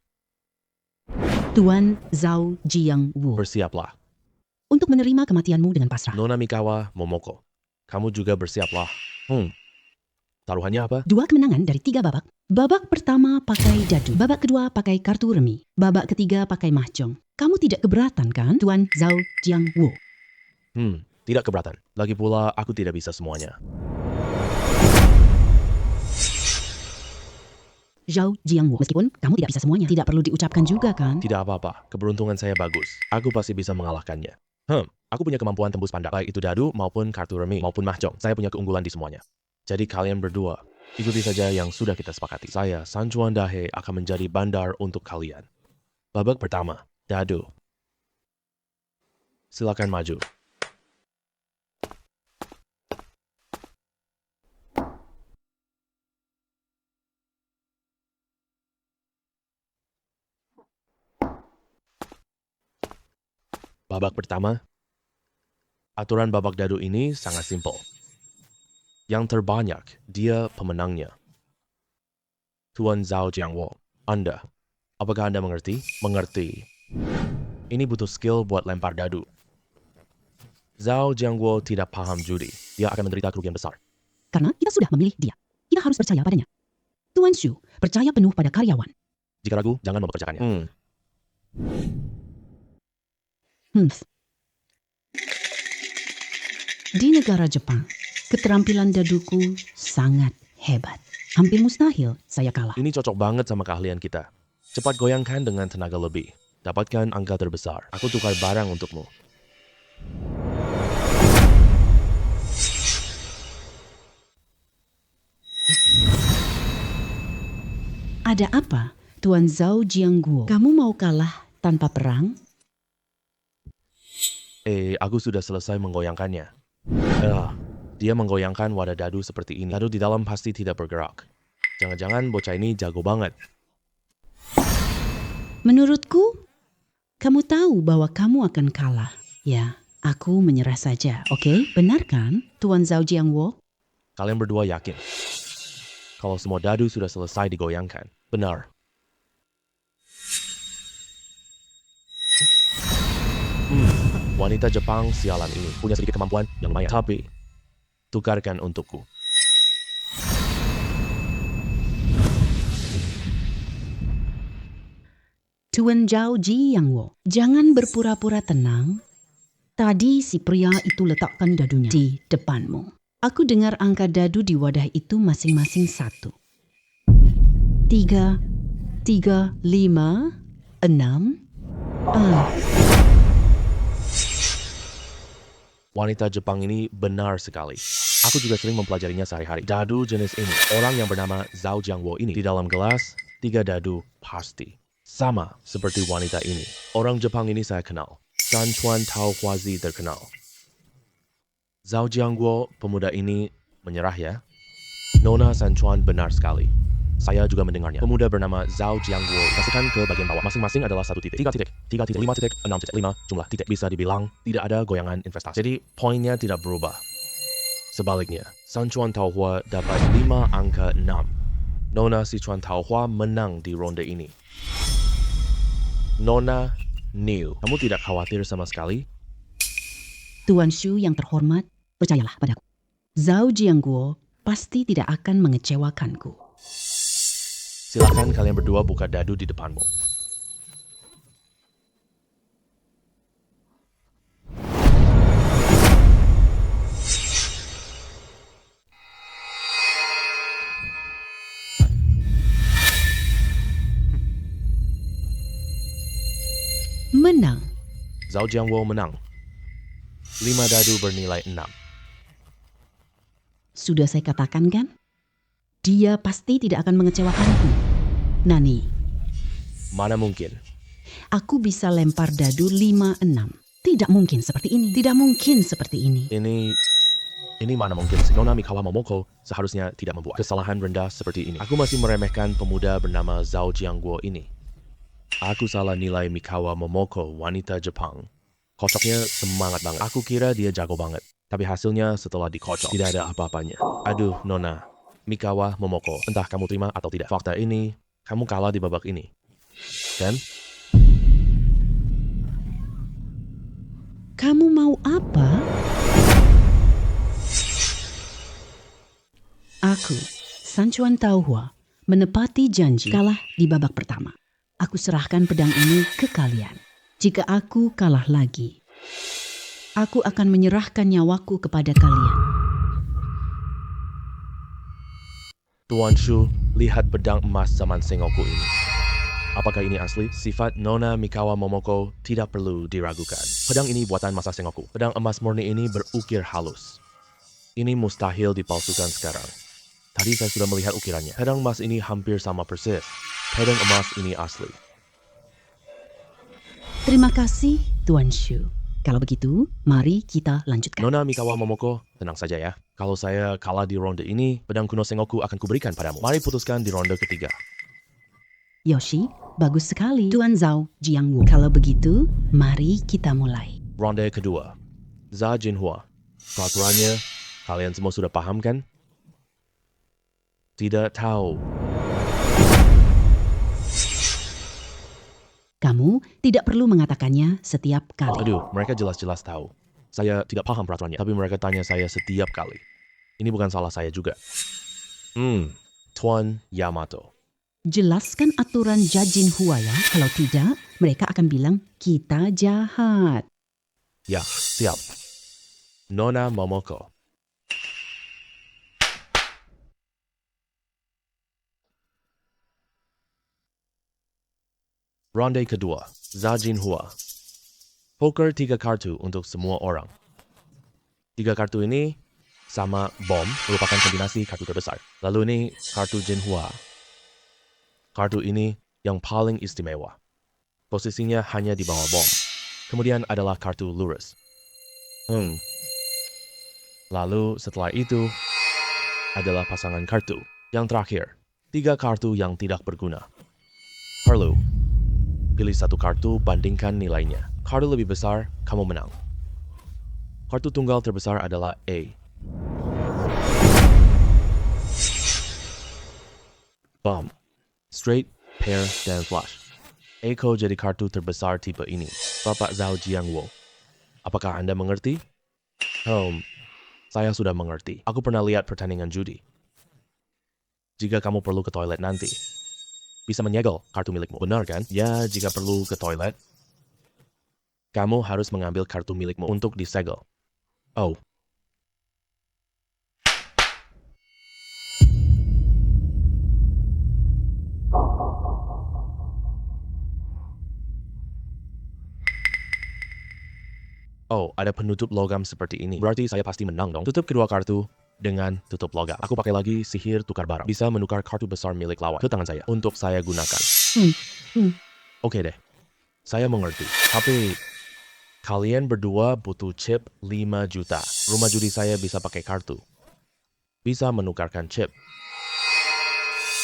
Tuan Zhao Jiangwo, Bersiaplah. untuk menerima kematianmu dengan pasrah. Nona Mikawa Momoko. Kamu juga bersiaplah. Taruhannya apa? 2 kemenangan dari 3 babak. Babak pertama pakai dadu. Babak kedua pakai kartu remi. Babak ketiga pakai mahjong. Kamu tidak keberatan kan, Tuan Zhao Jiangwo? Tidak keberatan. Lagi pula aku tidak bisa semuanya. Zhao Jiangwo, meskipun kamu tidak bisa semuanya, tidak perlu diucapkan juga kan? Tidak apa-apa. Keberuntungan saya bagus. Aku pasti bisa mengalahkannya. Aku punya kemampuan tembus pandang. Baik itu dadu maupun kartu remi maupun mahjong. Saya punya keunggulan di semuanya. Jadi kalian berdua, ikuti saja yang sudah kita sepakati. Saya, Sanchuan Dahe, akan menjadi bandar untuk kalian. Babak pertama, dadu. Silakan maju. Babak pertama, aturan babak dadu ini sangat simpel. Yang terbanyak, dia pemenangnya. Tuan Zhao Jiangwo, Anda. Apakah Anda mengerti? Mengerti. Ini butuh skill buat lempar dadu. Zhao Jiangwo tidak paham judi. Dia akan menderita kerugian besar. Karena kita sudah memilih dia. Kita harus percaya padanya. Tuan Shu, percaya penuh pada karyawan. Jika ragu, jangan mempekerjakannya. Di negara Jepang, keterampilan daduku sangat hebat. Hampir mustahil saya kalah. Ini cocok banget sama keahlian kita. Cepat goyangkan dengan tenaga lebih. Dapatkan angka terbesar. Aku tukar barang untukmu. Ada apa, Tuan Zhao Jiangwo? Kamu mau kalah tanpa perang? Aku sudah selesai menggoyangkannya. Dia menggoyangkan wadah dadu seperti ini. Dadu di dalam pasti tidak bergerak. Jangan-jangan bocah ini jago banget. Menurutku, kamu tahu bahwa kamu akan kalah. Ya, aku menyerah saja, oke? Benar kan, Tuan Zhao Jiangwo? Kalian berdua yakin? Kalau semua dadu sudah selesai digoyangkan. Benar. Wanita Jepang sialan ini punya sedikit kemampuan yang lumayan. Tapi, tukarkan untukku. Tuan Zhao Jiangwo, jangan berpura-pura tenang. Tadi si pria itu letakkan dadunya di depanmu. Aku dengar angka dadu di wadah itu masing-masing 1. 3, 5, 6. Wanita Jepang ini benar sekali. Aku juga sering mempelajarinya sehari-hari. Dadu jenis ini, orang yang bernama Zhao Jiangwo ini, di dalam gelas, 3 dadu pasti. Sama seperti wanita ini. Orang Jepang ini saya kenal. Sanchuan Tao Huazi terkenal. Zhao Jiangwo, pemuda ini menyerah ya. Nona Sanchuan benar sekali. Saya juga mendengarnya. Pemuda bernama Zhao Jiangwo. Kasihkan ke bagian bawah. Masing-masing adalah 1 titik. 3 titik. 3 titik. 5 titik. 6 titik. 5 jumlah titik. Bisa dibilang tidak ada goyangan investasi. Jadi poinnya tidak berubah. Sebaliknya, Sanchuan Taohua dapat 5 angka 6. Nona Sichuan Taohua menang di ronde ini. Nona Niu, kamu tidak khawatir sama sekali? Tuan Shu yang terhormat, percayalah padaku. Zhao Jiangguo pasti tidak akan mengecewakanku. Silakan kalian berdua buka dadu di depanmu. Menang. Zhao Jiangwo menang. 5 dadu bernilai 6. Sudah saya katakan kan? Dia pasti tidak akan mengecewakanku. Nani, Mana mungkin? aku bisa lempar dadu 5-6. Tidak mungkin seperti ini. Tidak mungkin seperti ini. Ini mana mungkin? Nona Mikawa Momoko seharusnya tidak membuat kesalahan rendah seperti ini. Aku masih meremehkan pemuda bernama Zhao Jiangguo ini. Aku salah nilai Mikawa Momoko, wanita Jepang. Kocoknya semangat banget. Aku kira dia jago banget. Tapi hasilnya setelah dikocok, tidak ada apa-apanya. Aduh, Nona. Mikawa Momoko, entah kamu terima atau tidak. Fakta ini, kamu kalah di babak ini. Dan Kamu mau apa? Aku, Sanchuan Taohua, menepati janji kalah di babak pertama. Aku serahkan pedang ini ke kalian. Jika aku kalah lagi, aku akan menyerahkan nyawaku kepada kalian. Tuan Shu, lihat pedang emas zaman Sengoku ini. Apakah ini asli? Sifat Nona Mikawa Momoko tidak perlu diragukan. Pedang ini buatan masa Sengoku. Pedang emas murni ini berukir halus. Ini mustahil dipalsukan sekarang. Tadi saya sudah melihat ukirannya. Pedang emas ini hampir sama persis. Pedang emas ini asli. Terima kasih, Tuan Shu. Kalau begitu, mari kita lanjutkan. Nona Mikawa Momoko, tenang saja ya. Kalau saya kalah di ronde ini, pedang kuno Sengoku akan kuberikan padamu. Mari putuskan di ronde ketiga. Yoshi, bagus sekali. Tuan Zhao Jiangwu. Kalau begitu, mari kita mulai. Ronde kedua. Za Jinhua. Peraturannya, kalian semua sudah paham kan? Tidak tahu. Kamu tidak perlu mengatakannya setiap kali. Aduh, mereka jelas-jelas tahu. Saya tidak paham peraturannya, tapi mereka tanya saya setiap kali. Ini bukan salah saya juga. Tuan Yamato. Jelaskan aturan Jajin Hua ya. Kalau tidak, mereka akan bilang kita jahat. Ya, siap. Nona Momoko. Ronde kedua. Za Jinhua. Poker 3 kartu untuk semua orang. 3 kartu ini sama bom merupakan kombinasi kartu terbesar. Lalu ini kartu Jinhua. Kartu ini yang paling istimewa. Posisinya hanya di bawah bom. Kemudian adalah kartu lurus. Lalu setelah itu adalah pasangan kartu. Yang terakhir, 3 kartu yang tidak berguna. Perlu. Pilih 1 kartu, bandingkan nilainya. Kartu lebih besar, kamu menang. Kartu tunggal terbesar adalah A. Bomb. Straight, pair, dan flush. Eiko jadi kartu terbesar tipe ini. Bapak Zhao Jiangwo. Apakah Anda mengerti? Saya sudah mengerti. Aku pernah lihat pertandingan judi. Jika kamu perlu ke toilet nanti, bisa menyegel kartu milikmu. Benar kan? Ya, jika perlu ke toilet, kamu harus mengambil kartu milikmu untuk disegel. Oh. Oh, ada penutup logam seperti ini. Berarti saya pasti menang dong. Tutup kedua kartu, dengan tutup logam. Aku pakai lagi sihir tukar barang. Bisa menukar kartu besar milik lawan ke tangan saya untuk saya gunakan. Oke deh, saya mengerti. Tapi kalian berdua butuh chip 5 juta. Rumah judi saya bisa pakai kartu. Bisa menukarkan chip.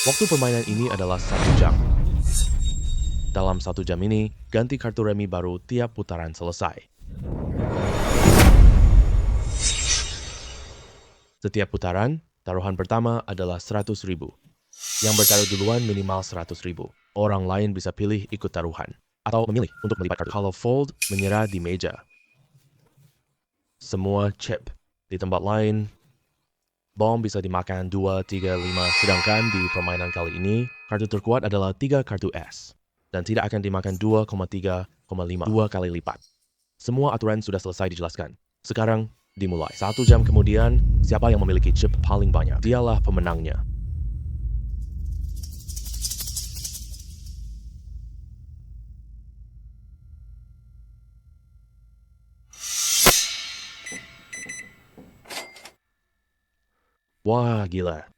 Waktu permainan ini adalah 1 jam. Dalam 1 jam ini, ganti kartu remi baru tiap putaran selesai. Setiap putaran, taruhan pertama adalah 100.000. Yang bertaruh duluan minimal 100.000. Orang lain bisa pilih ikut taruhan atau memilih untuk melipat kartu. Kalau fold, menyerah di meja. Semua chip. Di tempat lain, bom bisa dimakan 2, 3, 5. Sedangkan di permainan kali ini, kartu terkuat adalah 3 kartu S. Dan tidak akan dimakan 2,3,5. 2 kali lipat. Semua aturan sudah selesai dijelaskan. Sekarang, dimulai. 1 jam kemudian, siapa yang memiliki chip paling banyak? Dialah pemenangnya. Wah, gila.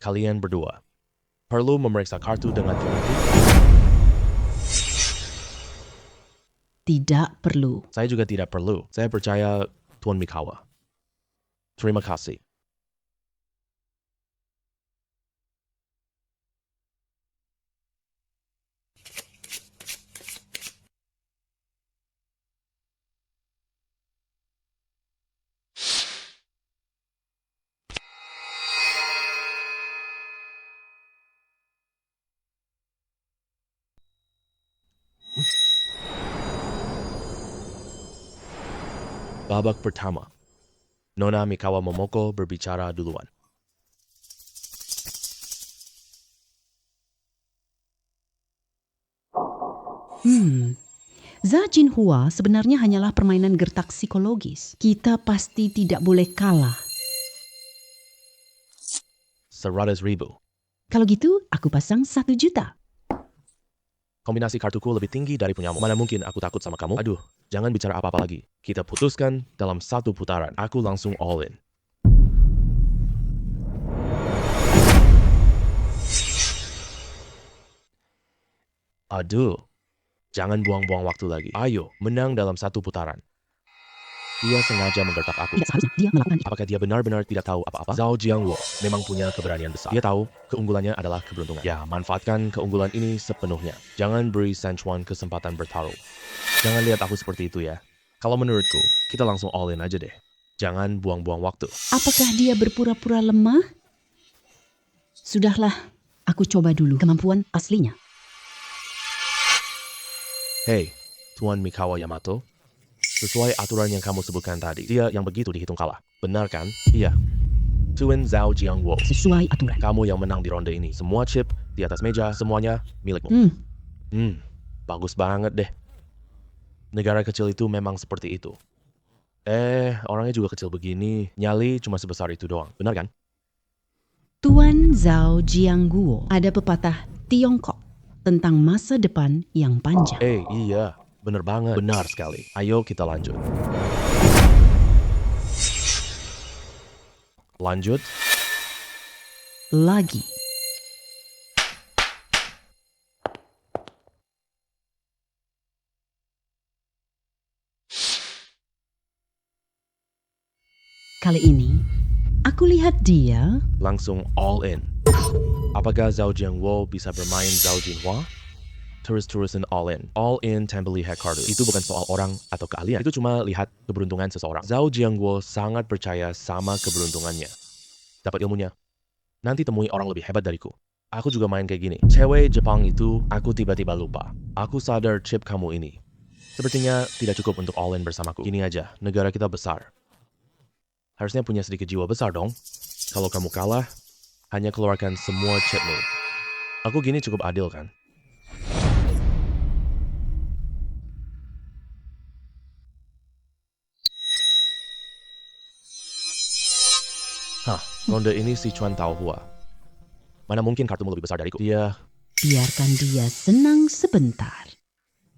Kalian berdua perlu memeriksa kartu dengan teliti? Tidak perlu. Saya juga tidak perlu. Saya percaya Tuan Mikawa. Terima kasih. Babak pertama. Nona Mikawa Momoko berbicara duluan. Za Jinhua sebenarnya hanyalah permainan gertak psikologis. Kita pasti tidak boleh kalah. 100.000. Kalau gitu, aku pasang 1 juta. Kombinasi kartuku lebih tinggi dari punyamu. Mana mungkin aku takut sama kamu? Aduh, jangan bicara apa-apa lagi. Kita putuskan dalam 1 putaran. Aku langsung all in. Aduh, jangan buang-buang waktu lagi. Ayo, menang dalam 1 putaran. Dia sengaja menggertak aku. Tidak seharusnya dia melakukan itu. Apakah dia benar-benar tidak tahu apa-apa? Zhao Jiangwo memang punya keberanian besar. Dia tahu keunggulannya adalah keberuntungan. Ya, manfaatkan keunggulan ini sepenuhnya. Jangan beri Sanchuan kesempatan bertaruh. Jangan lihat aku seperti itu ya. Kalau menurutku, kita langsung all in aja deh. Jangan buang-buang waktu. Apakah dia berpura-pura lemah? Sudahlah, aku coba dulu kemampuan aslinya. Hei, Tuan Mikawa Yamato. Sesuai aturan yang kamu sebutkan tadi, dia yang begitu dihitung kalah. Benar kan? Iya. Tuan Zhao Jiangwo. Sesuai aturan. Kamu yang menang di ronde ini. Semua chip di atas meja, semuanya milikmu. Bagus banget deh. Negara kecil itu memang seperti itu. Orangnya juga kecil begini. Nyali cuma sebesar itu doang. Benar kan? Tuan Zhao Jiangguo, ada pepatah Tiongkok tentang masa depan yang panjang. Iya. Benar banget. Benar sekali. Ayo kita lanjut. Lanjut. Lagi. Kali ini, aku lihat dia. Langsung all in. Apakah Zhao Jiangwo bisa bermain Zhao Jinhua? Terus-terusan all in. All in tanpa lihat kartu. Itu bukan soal orang atau keahlian. Itu cuma lihat keberuntungan seseorang. Zhao Jiangwo sangat percaya sama keberuntungannya. Dapat ilmunya. Nanti temui orang lebih hebat dariku. Aku juga main kayak gini. Cewek Jepang itu, aku tiba-tiba lupa. Aku sadar chip kamu ini. Sepertinya tidak cukup untuk all in bersamaku. Gini aja, negara kita besar. Harusnya punya sedikit jiwa besar dong. Kalau kamu kalah, hanya keluarkan semua chipmu. Aku gini cukup adil kan? Hah, ronde ini si Chuan Taohua. Mana mungkin kartumu lebih besar dariku? Dia, Biarkan dia senang sebentar.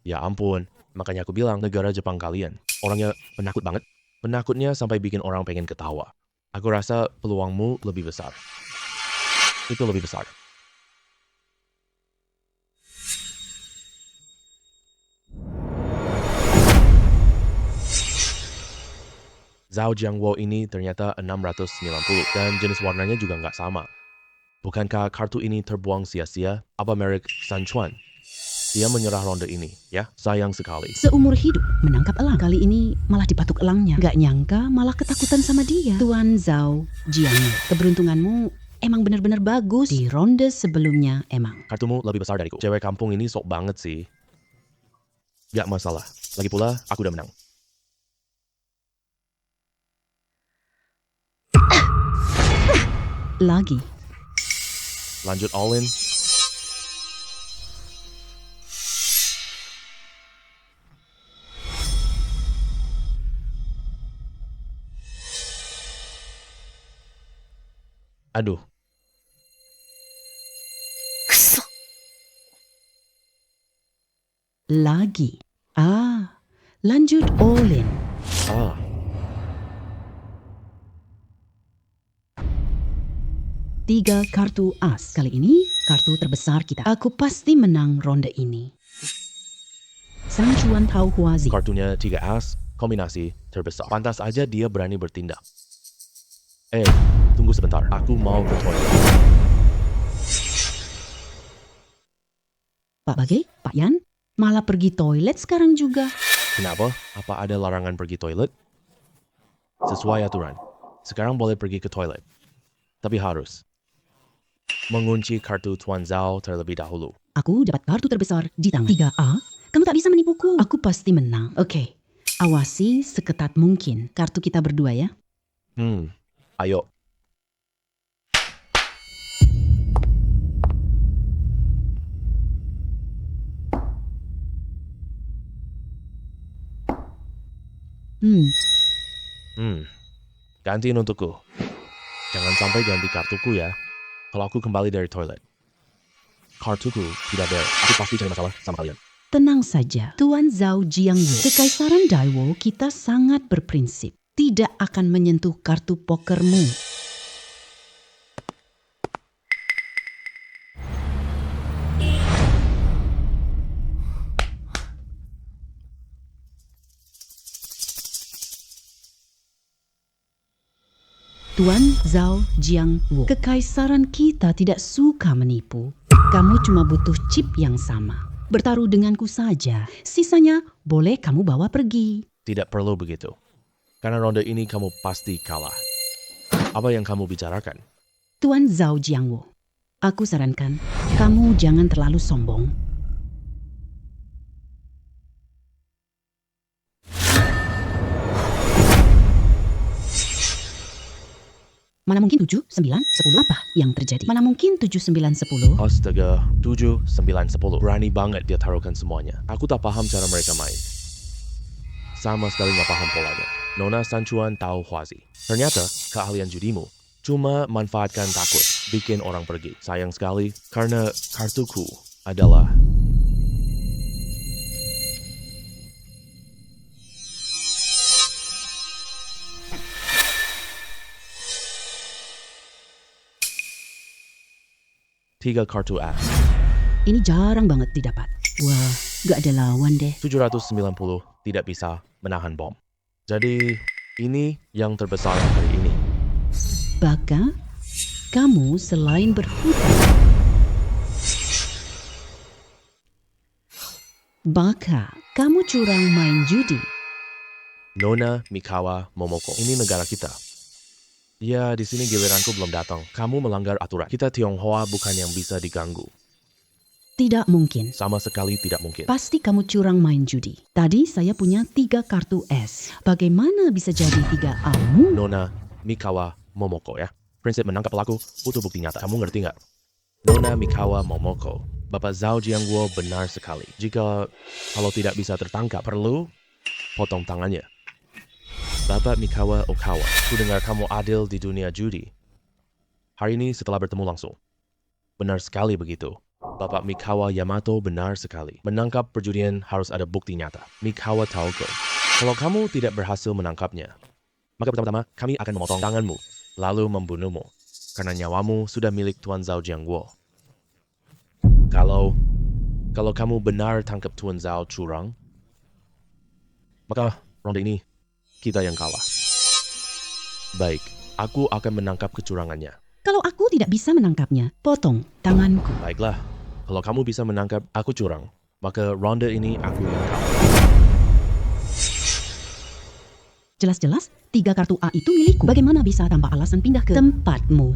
ya ampun. Makanya aku bilang negara Jepang kalian. Orangnya penakut banget. Penakutnya sampai bikin orang pengen ketawa. Aku rasa peluangmu lebih besar. Itu lebih besar. Zhao Jiangwo ini ternyata 690 dan jenis warnanya juga nggak sama. Bukankah kartu ini terbuang sia-sia? Apa merek Sanchuan? Dia menyerah ronde ini, ya? Sayang sekali. Seumur hidup menangkap elang. Kali ini malah dipatuk elangnya. Gak nyangka malah ketakutan sama dia. Tuan Zhao Jiangwo, keberuntunganmu emang benar-benar bagus. Di ronde sebelumnya emang. Kartumu lebih besar dariku. Cewek kampung ini sok banget sih. Gak masalah. Lagi pula, aku udah menang. Lagi. Lanjut all in. Aduh, Lagi. Lanjut all in. ah, 3 kartu as. Kali ini kartu terbesar kita. Aku pasti menang ronde ini. Sang Chuan Tao Huazi. kartunya 3 as, kombinasi terbesar. Pantas aja dia berani bertindak. Tunggu sebentar. Aku mau ke toilet. Pak Bage, Pak Yan, malah pergi toilet sekarang juga. Kenapa? Apa ada larangan pergi toilet? Sesuai aturan. Sekarang boleh pergi ke toilet. Tapi harus mengunci kartu Tuan Zhao terlebih dahulu. Aku dapat kartu terbesar di tangan. 3A, kamu tak bisa menipuku. Aku pasti menang. Oke, awasi seketat mungkin kartu kita berdua ya. Ayo. Gantiin untukku. Jangan sampai ganti kartuku ya. Kalau aku kembali dari toilet. Kartuku tidak beres. Aku pasti cari masalah sama kalian. Tenang saja, Tuan Zhao Jiangwo. Kekaisaran Daiwo kita sangat berprinsip. Tidak akan menyentuh kartu pokermu. Tuan Zhao Jiangwo, kekaisaran kita tidak suka menipu. Kamu cuma butuh chip yang sama. Bertaruh denganku saja, sisanya boleh kamu bawa pergi. Tidak perlu begitu. Karena ronde ini kamu pasti kalah. Apa yang kamu bicarakan? Tuan Zhao Jiangwo, aku sarankan kamu jangan terlalu sombong. Mana mungkin 7, 9, 10 apa yang terjadi? Mana mungkin 7, 9, 10? Astaga, 7, 9, 10. Berani banget dia taruhkan semuanya. Aku tak paham cara mereka main. Sama sekali nggak paham polanya. Nona Sanchuan Tao Huazi. Ternyata keahlian judimu cuma manfaatkan takut, bikin orang pergi. Sayang sekali, karena kartuku adalah tiga kartu as. Ini jarang banget didapat. Wah, gak ada lawan deh. 790 tidak bisa menahan bom. Jadi, ini yang terbesar hari ini. Baka, kamu selain berhutang, Baka, kamu curang main judi. Nona Mikawa Momoko. Ini negara kita. Ya, di sini giliranku belum datang. Kamu melanggar aturan. Kita Tionghoa bukan yang bisa diganggu. Tidak mungkin. Sama sekali tidak mungkin. Pasti kamu curang main judi. Tadi saya punya 3 kartu es. Bagaimana bisa jadi 3 amu? Nona Mikawa Momoko ya. Prinsip menangkap pelaku butuh bukti nyata. Kamu ngerti nggak? Nona Mikawa Momoko. Bapak Zhao Jiangguo benar sekali. Kalau tidak bisa tertangkap, perlu potong tangannya. Bapak Mikawa Okawa, ku dengar kamu adil di dunia judi. Hari ini setelah bertemu langsung. Benar sekali begitu. Bapak Mikawa Yamato benar sekali. Menangkap perjudian harus ada bukti nyata. Mikawa Taoko. Kalau kamu tidak berhasil menangkapnya, maka pertama-tama kami akan memotong tanganmu, lalu membunuhmu. Karena nyawamu sudah milik Tuan Zhao Jiangguo. Kalau kamu benar tangkap Tuan Zhao curang, maka ronde ini kita yang kalah. Baik, aku akan menangkap kecurangannya. Kalau aku tidak bisa menangkapnya, potong tanganku. Baiklah, kalau kamu bisa menangkap aku curang, maka ronde ini aku yang kalah. Jelas-jelas 3 kartu A itu milikku. Bagaimana bisa tanpa alasan pindah ke tempatmu?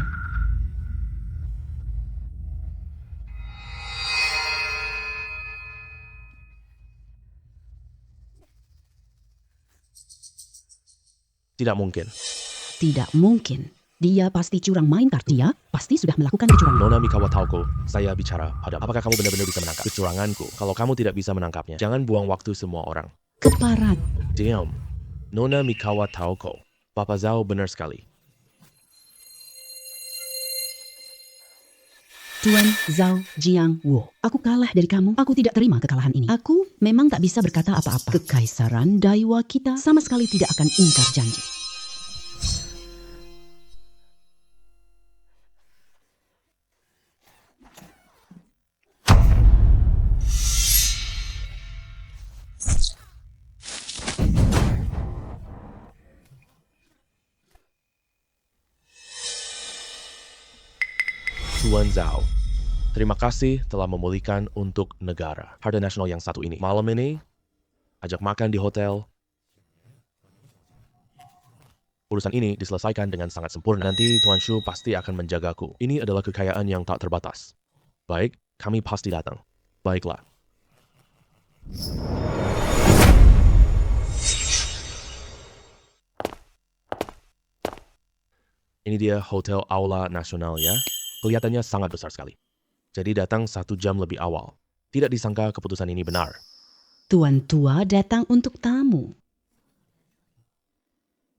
Tidak mungkin. Tidak mungkin. Dia pasti curang main kartu. Dia pasti sudah melakukan kecurangan. Nona Mikawa Taoko, saya bicara pada apakah kamu benar-benar bisa menangkap kecuranganku? Kalau kamu tidak bisa menangkapnya, jangan buang waktu semua orang. Keparat. Diam. Nona Mikawa Taoko. Papa Zhao benar sekali. Tuan Zhao Jiangguo, aku kalah dari kamu. Aku tidak terima kekalahan ini. Aku memang tak bisa berkata apa-apa. Kekaisaran Daiwa kita sama sekali tidak akan ingkar janji. Tuan Zhao, terima kasih telah memulihkan untuk negara harta nasional yang satu ini. Malam ini, ajak makan di hotel. Urusan ini diselesaikan dengan sangat sempurna. Nanti Tuan Shu pasti akan menjagaku. Ini adalah kekayaan yang tak terbatas. Baik, kami pasti datang. Baiklah. Ini dia Hotel Aula Nasional ya. Kelihatannya sangat besar sekali. Jadi datang 1 jam lebih awal. Tidak disangka keputusan ini benar. Tuan tua datang untuk tamu.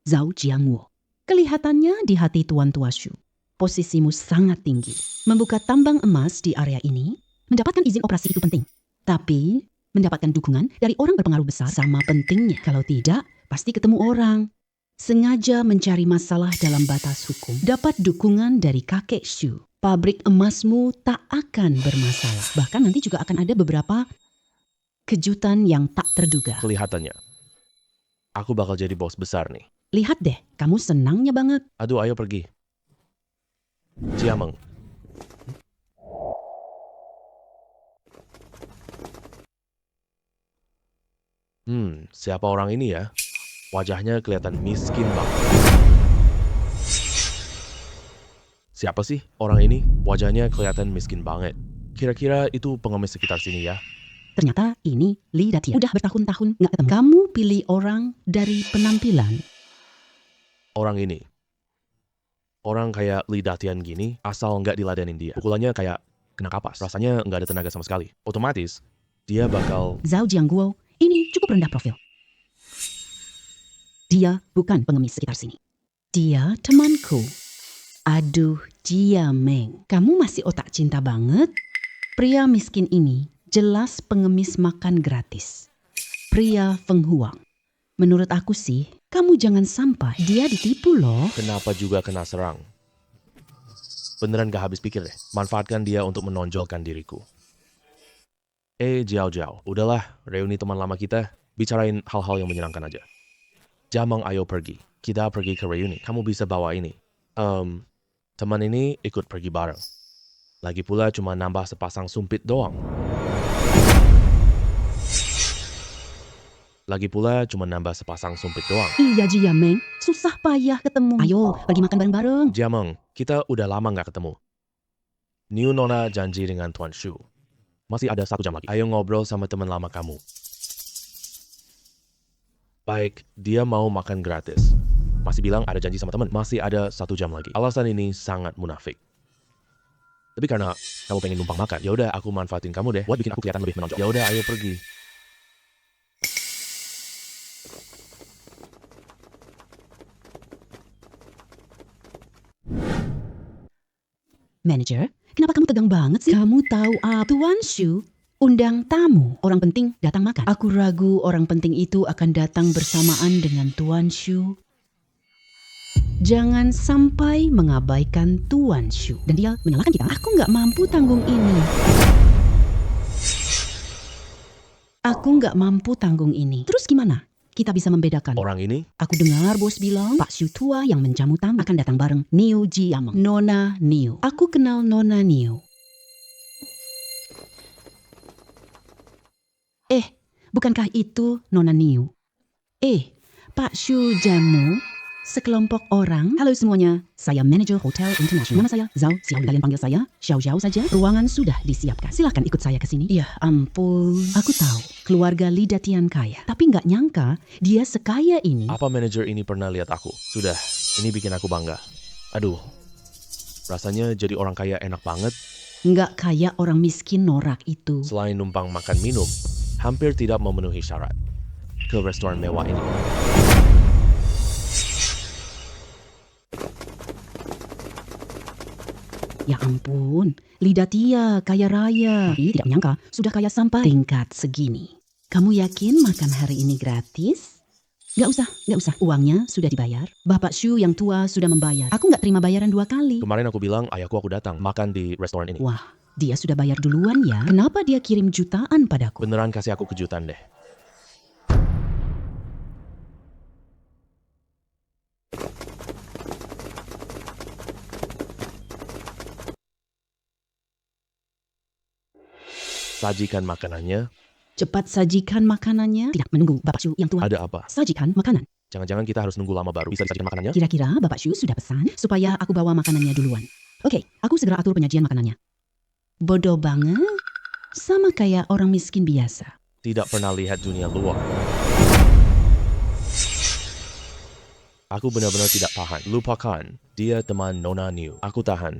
Zhao Jiangguo, kelihatannya di hati Tuan Tua Shu, posisimu sangat tinggi. Membuka tambang emas di area ini, mendapatkan izin operasi itu penting. Tapi, mendapatkan dukungan dari orang berpengaruh besar sama pentingnya. Kalau tidak, pasti ketemu orang. Sengaja mencari masalah dalam batas hukum. Dapat dukungan dari kakek Shu. Pabrik emasmu tak akan bermasalah. Bahkan nanti juga akan ada beberapa kejutan yang tak terduga. Kelihatannya, aku bakal jadi bos besar nih. Lihat deh, kamu senangnya banget. Aduh, ayo pergi. Jiameng. Siapa orang ini ya? Wajahnya kelihatan miskin banget. Siapa sih orang ini? Wajahnya kelihatan miskin banget. Kira-kira itu pengemis sekitar sini ya? Ternyata ini Li Datia. Udah bertahun-tahun nggak ketemu. Kamu pilih orang dari penampilan. Orang ini. Orang kayak Li Datian gini, asal nggak diladenin dia. Pukulannya kayak kena kapas. Rasanya nggak ada tenaga sama sekali. Otomatis, dia bakal... Zhao Jiangguo, ini cukup rendah profil. Dia bukan pengemis sekitar sini. Dia temanku. Aduh, Jiameng, kamu masih otak cinta banget? Pria miskin ini jelas pengemis makan gratis. Pria penghuang. Menurut aku sih, kamu jangan sampai dia ditipu loh. Kenapa juga kena serang? Beneran gak habis pikir deh. Manfaatkan dia untuk menonjolkan diriku. Jiao Jiao, udahlah, reuni teman lama kita. Bicarain hal-hal yang menyenangkan aja. Jamang ayo pergi. Kita pergi ke reuni. Kamu bisa bawa ini. Teman ini ikut pergi bareng. Lagi pula cuma nambah sepasang sumpit doang. Iya Jiameng, susah payah ketemu. Ayo, pergi makan bareng-bareng. Jiameng, kita udah lama gak ketemu. New Nona janji dengan Tuan Shu. Masih ada 1 jam lagi. Ayo ngobrol sama teman lama kamu. Baik, dia mau makan gratis. Masih bilang ada janji sama teman. Masih ada 1 jam lagi. Alasan ini sangat munafik. Tapi karena kamu pengen numpang makan, ya udah aku manfaatin kamu deh buat bikin aku kelihatan lebih menonjol. Ya udah, ayo pergi. Manager, kenapa kamu tegang banget sih? Kamu tahu apa? Tuan Shu undang tamu. Orang penting datang makan. Aku ragu orang penting itu akan datang bersamaan dengan Tuan Shu. Jangan sampai mengabaikan Tuan Shu. Dan dia menyalahkan kita. Aku nggak mampu tanggung ini. Aku nggak mampu tanggung ini. Terus gimana? Kita bisa membedakan. Orang ini, Aku dengar bos bilang Pak Shu tua yang menjamu tamu akan datang bareng Niu Jiameng. Nona Niu. Aku kenal Nona Niu. Bukankah itu Nona Niu? Pak Shu jamu sekelompok orang. Halo semuanya, saya manajer Hotel International. Nama saya Zhao Xiao. Kalian panggil saya Xiao Xiao saja. Ruangan sudah disiapkan. Silahkan ikut saya ke sini. Ya ampun. Aku tahu keluarga Li Datian kaya, tapi nggak nyangka dia sekaya ini. apa manajer ini pernah lihat aku? Sudah, ini bikin aku bangga. Aduh, rasanya jadi orang kaya enak banget. Nggak kayak orang miskin norak itu. Selain numpang makan minum, hampir tidak memenuhi syarat ke restoran mewah ini. Ya ampun, Lidatia kaya raya. Tapi tidak menyangka sudah kaya sampai tingkat segini. Kamu yakin makan hari ini gratis? Gak usah. Uangnya sudah dibayar. Bapak Shu yang tua sudah membayar. Aku gak terima bayaran 2 kali. Kemarin aku bilang ayahku aku datang makan di restoran ini. Wah, dia sudah bayar duluan ya. Kenapa dia kirim jutaan padaku? Beneran kasih aku kejutan deh. Sajikan makanannya. Cepat sajikan makanannya. Tidak menunggu Bapak Shu yang tua. Ada apa? Sajikan makanan. Jangan-jangan kita harus nunggu lama baru bisa disajikan makanannya? Kira-kira Bapak Shu sudah pesan supaya aku bawa makanannya duluan. Oke, aku segera atur penyajian makanannya. Bodoh banget. Sama kayak orang miskin biasa. Tidak pernah lihat dunia luar. Aku benar-benar tidak tahan. Lupakan, dia teman Nona Niu. Aku tahan.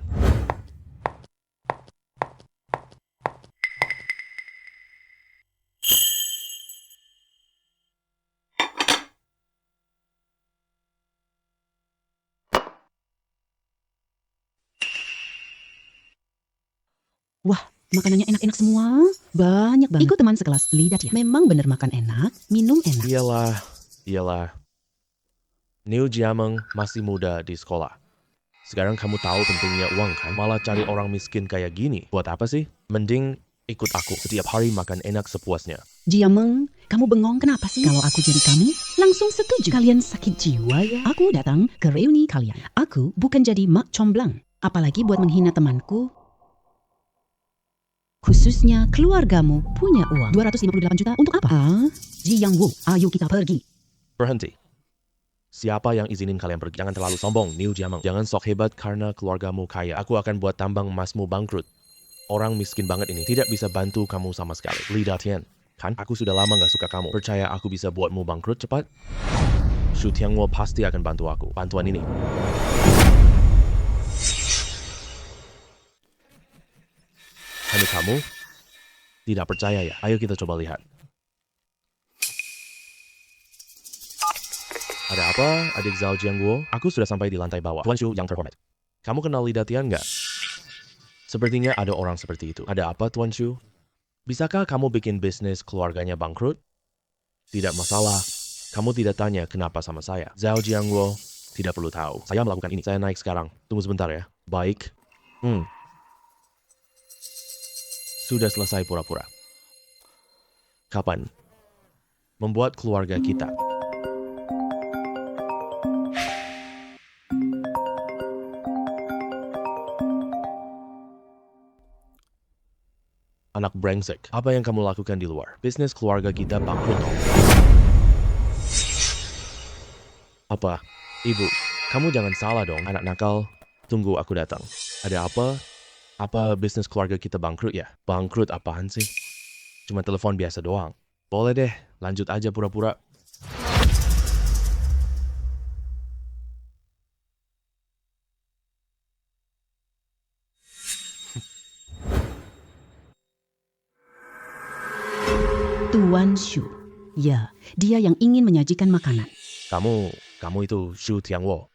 Wah, makanannya enak-enak semua. Banyak banget. Ikut teman sekelas Lidat ya. Memang bener makan enak, minum enak. Iyalah. Niu Jiameng masih muda di sekolah. Sekarang kamu tahu pentingnya uang kan? Malah cari orang miskin kayak gini. Buat apa sih? Mending ikut aku. Setiap hari makan enak sepuasnya. Jiameng, kamu bengong kenapa sih? Kalau aku jadi kamu, langsung setuju. Kalian sakit jiwa ya? Aku datang ke reuni kalian. Aku bukan jadi mak comblang. Apalagi buat menghina temanku. Khususnya keluargamu punya uang 258 juta untuk apa? Ji Yang Wu, ayo kita pergi. Berhenti. Siapa yang izinin kalian pergi? Jangan terlalu sombong, Niu Jiameng. Jangan sok hebat karena keluargamu kaya. Aku akan buat tambang emasmu bangkrut. Orang miskin banget ini tidak bisa bantu kamu sama sekali. Li Datian, kan aku sudah lama gak suka kamu. Percaya aku bisa buatmu bangkrut cepat? Shu Tiangwo pasti akan bantu aku. Bantuan ini. Hanya kamu? Tidak percaya ya? Ayo kita coba lihat. Ada apa, adik Zhao Jiangguo? Aku sudah sampai di lantai bawah. Tuan Shu yang terhormat. Kamu kenal Li Datian nggak? Sepertinya ada orang seperti itu. Ada apa, Tuan Shu? Bisakah kamu bikin bisnis keluarganya bangkrut? Tidak masalah. Kamu tidak tanya kenapa sama saya. Zhao Jiangguo tidak perlu tahu. Saya melakukan ini. Saya naik sekarang. Tunggu sebentar ya. Baik. Sudah selesai pura-pura. Kapan? Membuat keluarga kita. Anak brengsek, apa yang kamu lakukan di luar? Bisnis keluarga kita bangkrut dong. Apa? Ibu, kamu jangan salah dong, anak nakal. Tunggu aku datang. Ada apa? Apa bisnis keluarga kita bangkrut ya? Bangkrut apaan sih? Cuma telepon biasa doang. Boleh deh, lanjut aja pura-pura. Tuan Shu. Ya, dia yang ingin menyajikan makanan. Kamu itu Shu Tiangwo.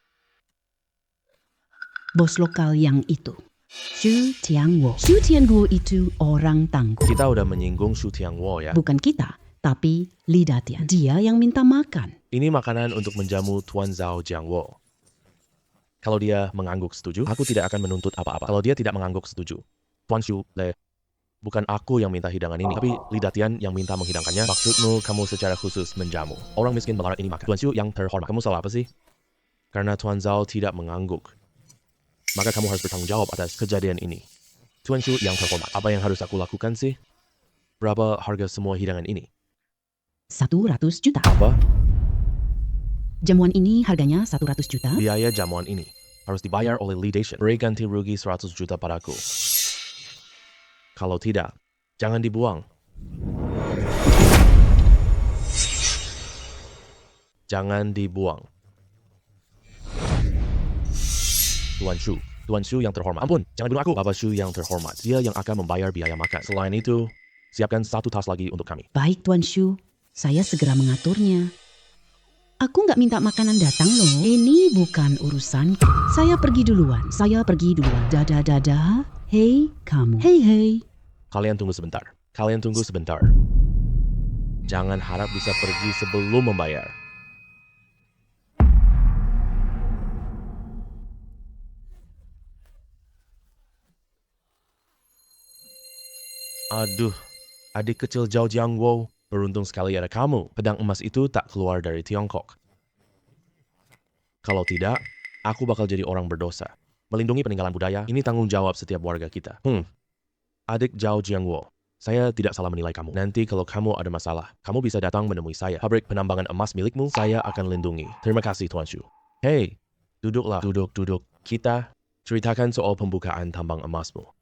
Bos lokal yang itu. Shu Tiangwo. Shu Tiangwo itu orang tangguh. Kita udah menyinggung Shu Tiangwo ya. Bukan kita, tapi Li Datian. Dia yang minta makan. Ini makanan untuk menjamu Tuan Zhao Jiangwo. Kalau dia mengangguk setuju, aku tidak akan menuntut apa-apa. Kalau dia tidak mengangguk setuju, Tuan Shu, bukan aku yang minta hidangan ini, tapi Li Datian yang minta menghidangkannya. Maksudmu kamu secara khusus menjamu orang miskin melarat ini makan. Tuan Shu yang terhormat, kamu salah apa sih? Karena Tuan Zhao tidak mengangguk, maka kamu harus bertanggung jawab atas kejadian ini. Tuan Shu yang terhormat, apa yang harus aku lakukan sih? Berapa harga semua hidangan ini? 100 juta. Apa? Jamuan ini harganya 100 juta. Biaya jamuan ini harus dibayar oleh Li Dacian. Beri ganti rugi 100 juta padaku. Kalau tidak, jangan dibuang. Jangan dibuang. Tuan Shu yang terhormat. Ampun, jangan bunuh aku. Bapak Shu yang terhormat, dia yang akan membayar biaya makan. Selain itu, siapkan 1 tas lagi untuk kami. Baik Tuan Shu, saya segera mengaturnya. Aku nggak minta makanan datang loh. Ini bukan urusanku. Saya pergi duluan. Dadah. Hei kamu. Hei. Kalian tunggu sebentar. Jangan harap bisa pergi sebelum membayar. Aduh, adik kecil Zhao Jiangwo, beruntung sekali ada kamu. Pedang emas itu tak keluar dari Tiongkok. Kalau tidak, aku bakal jadi orang berdosa. Melindungi peninggalan budaya, ini tanggung jawab setiap warga kita. Adik Zhao Jiangwo, saya tidak salah menilai kamu. Nanti kalau kamu ada masalah, kamu bisa datang menemui saya. Pabrik penambangan emas milikmu, saya akan lindungi. Terima kasih Tuan Shu. Hei, duduklah. Duduk. Kita ceritakan soal pembukaan tambang emasmu.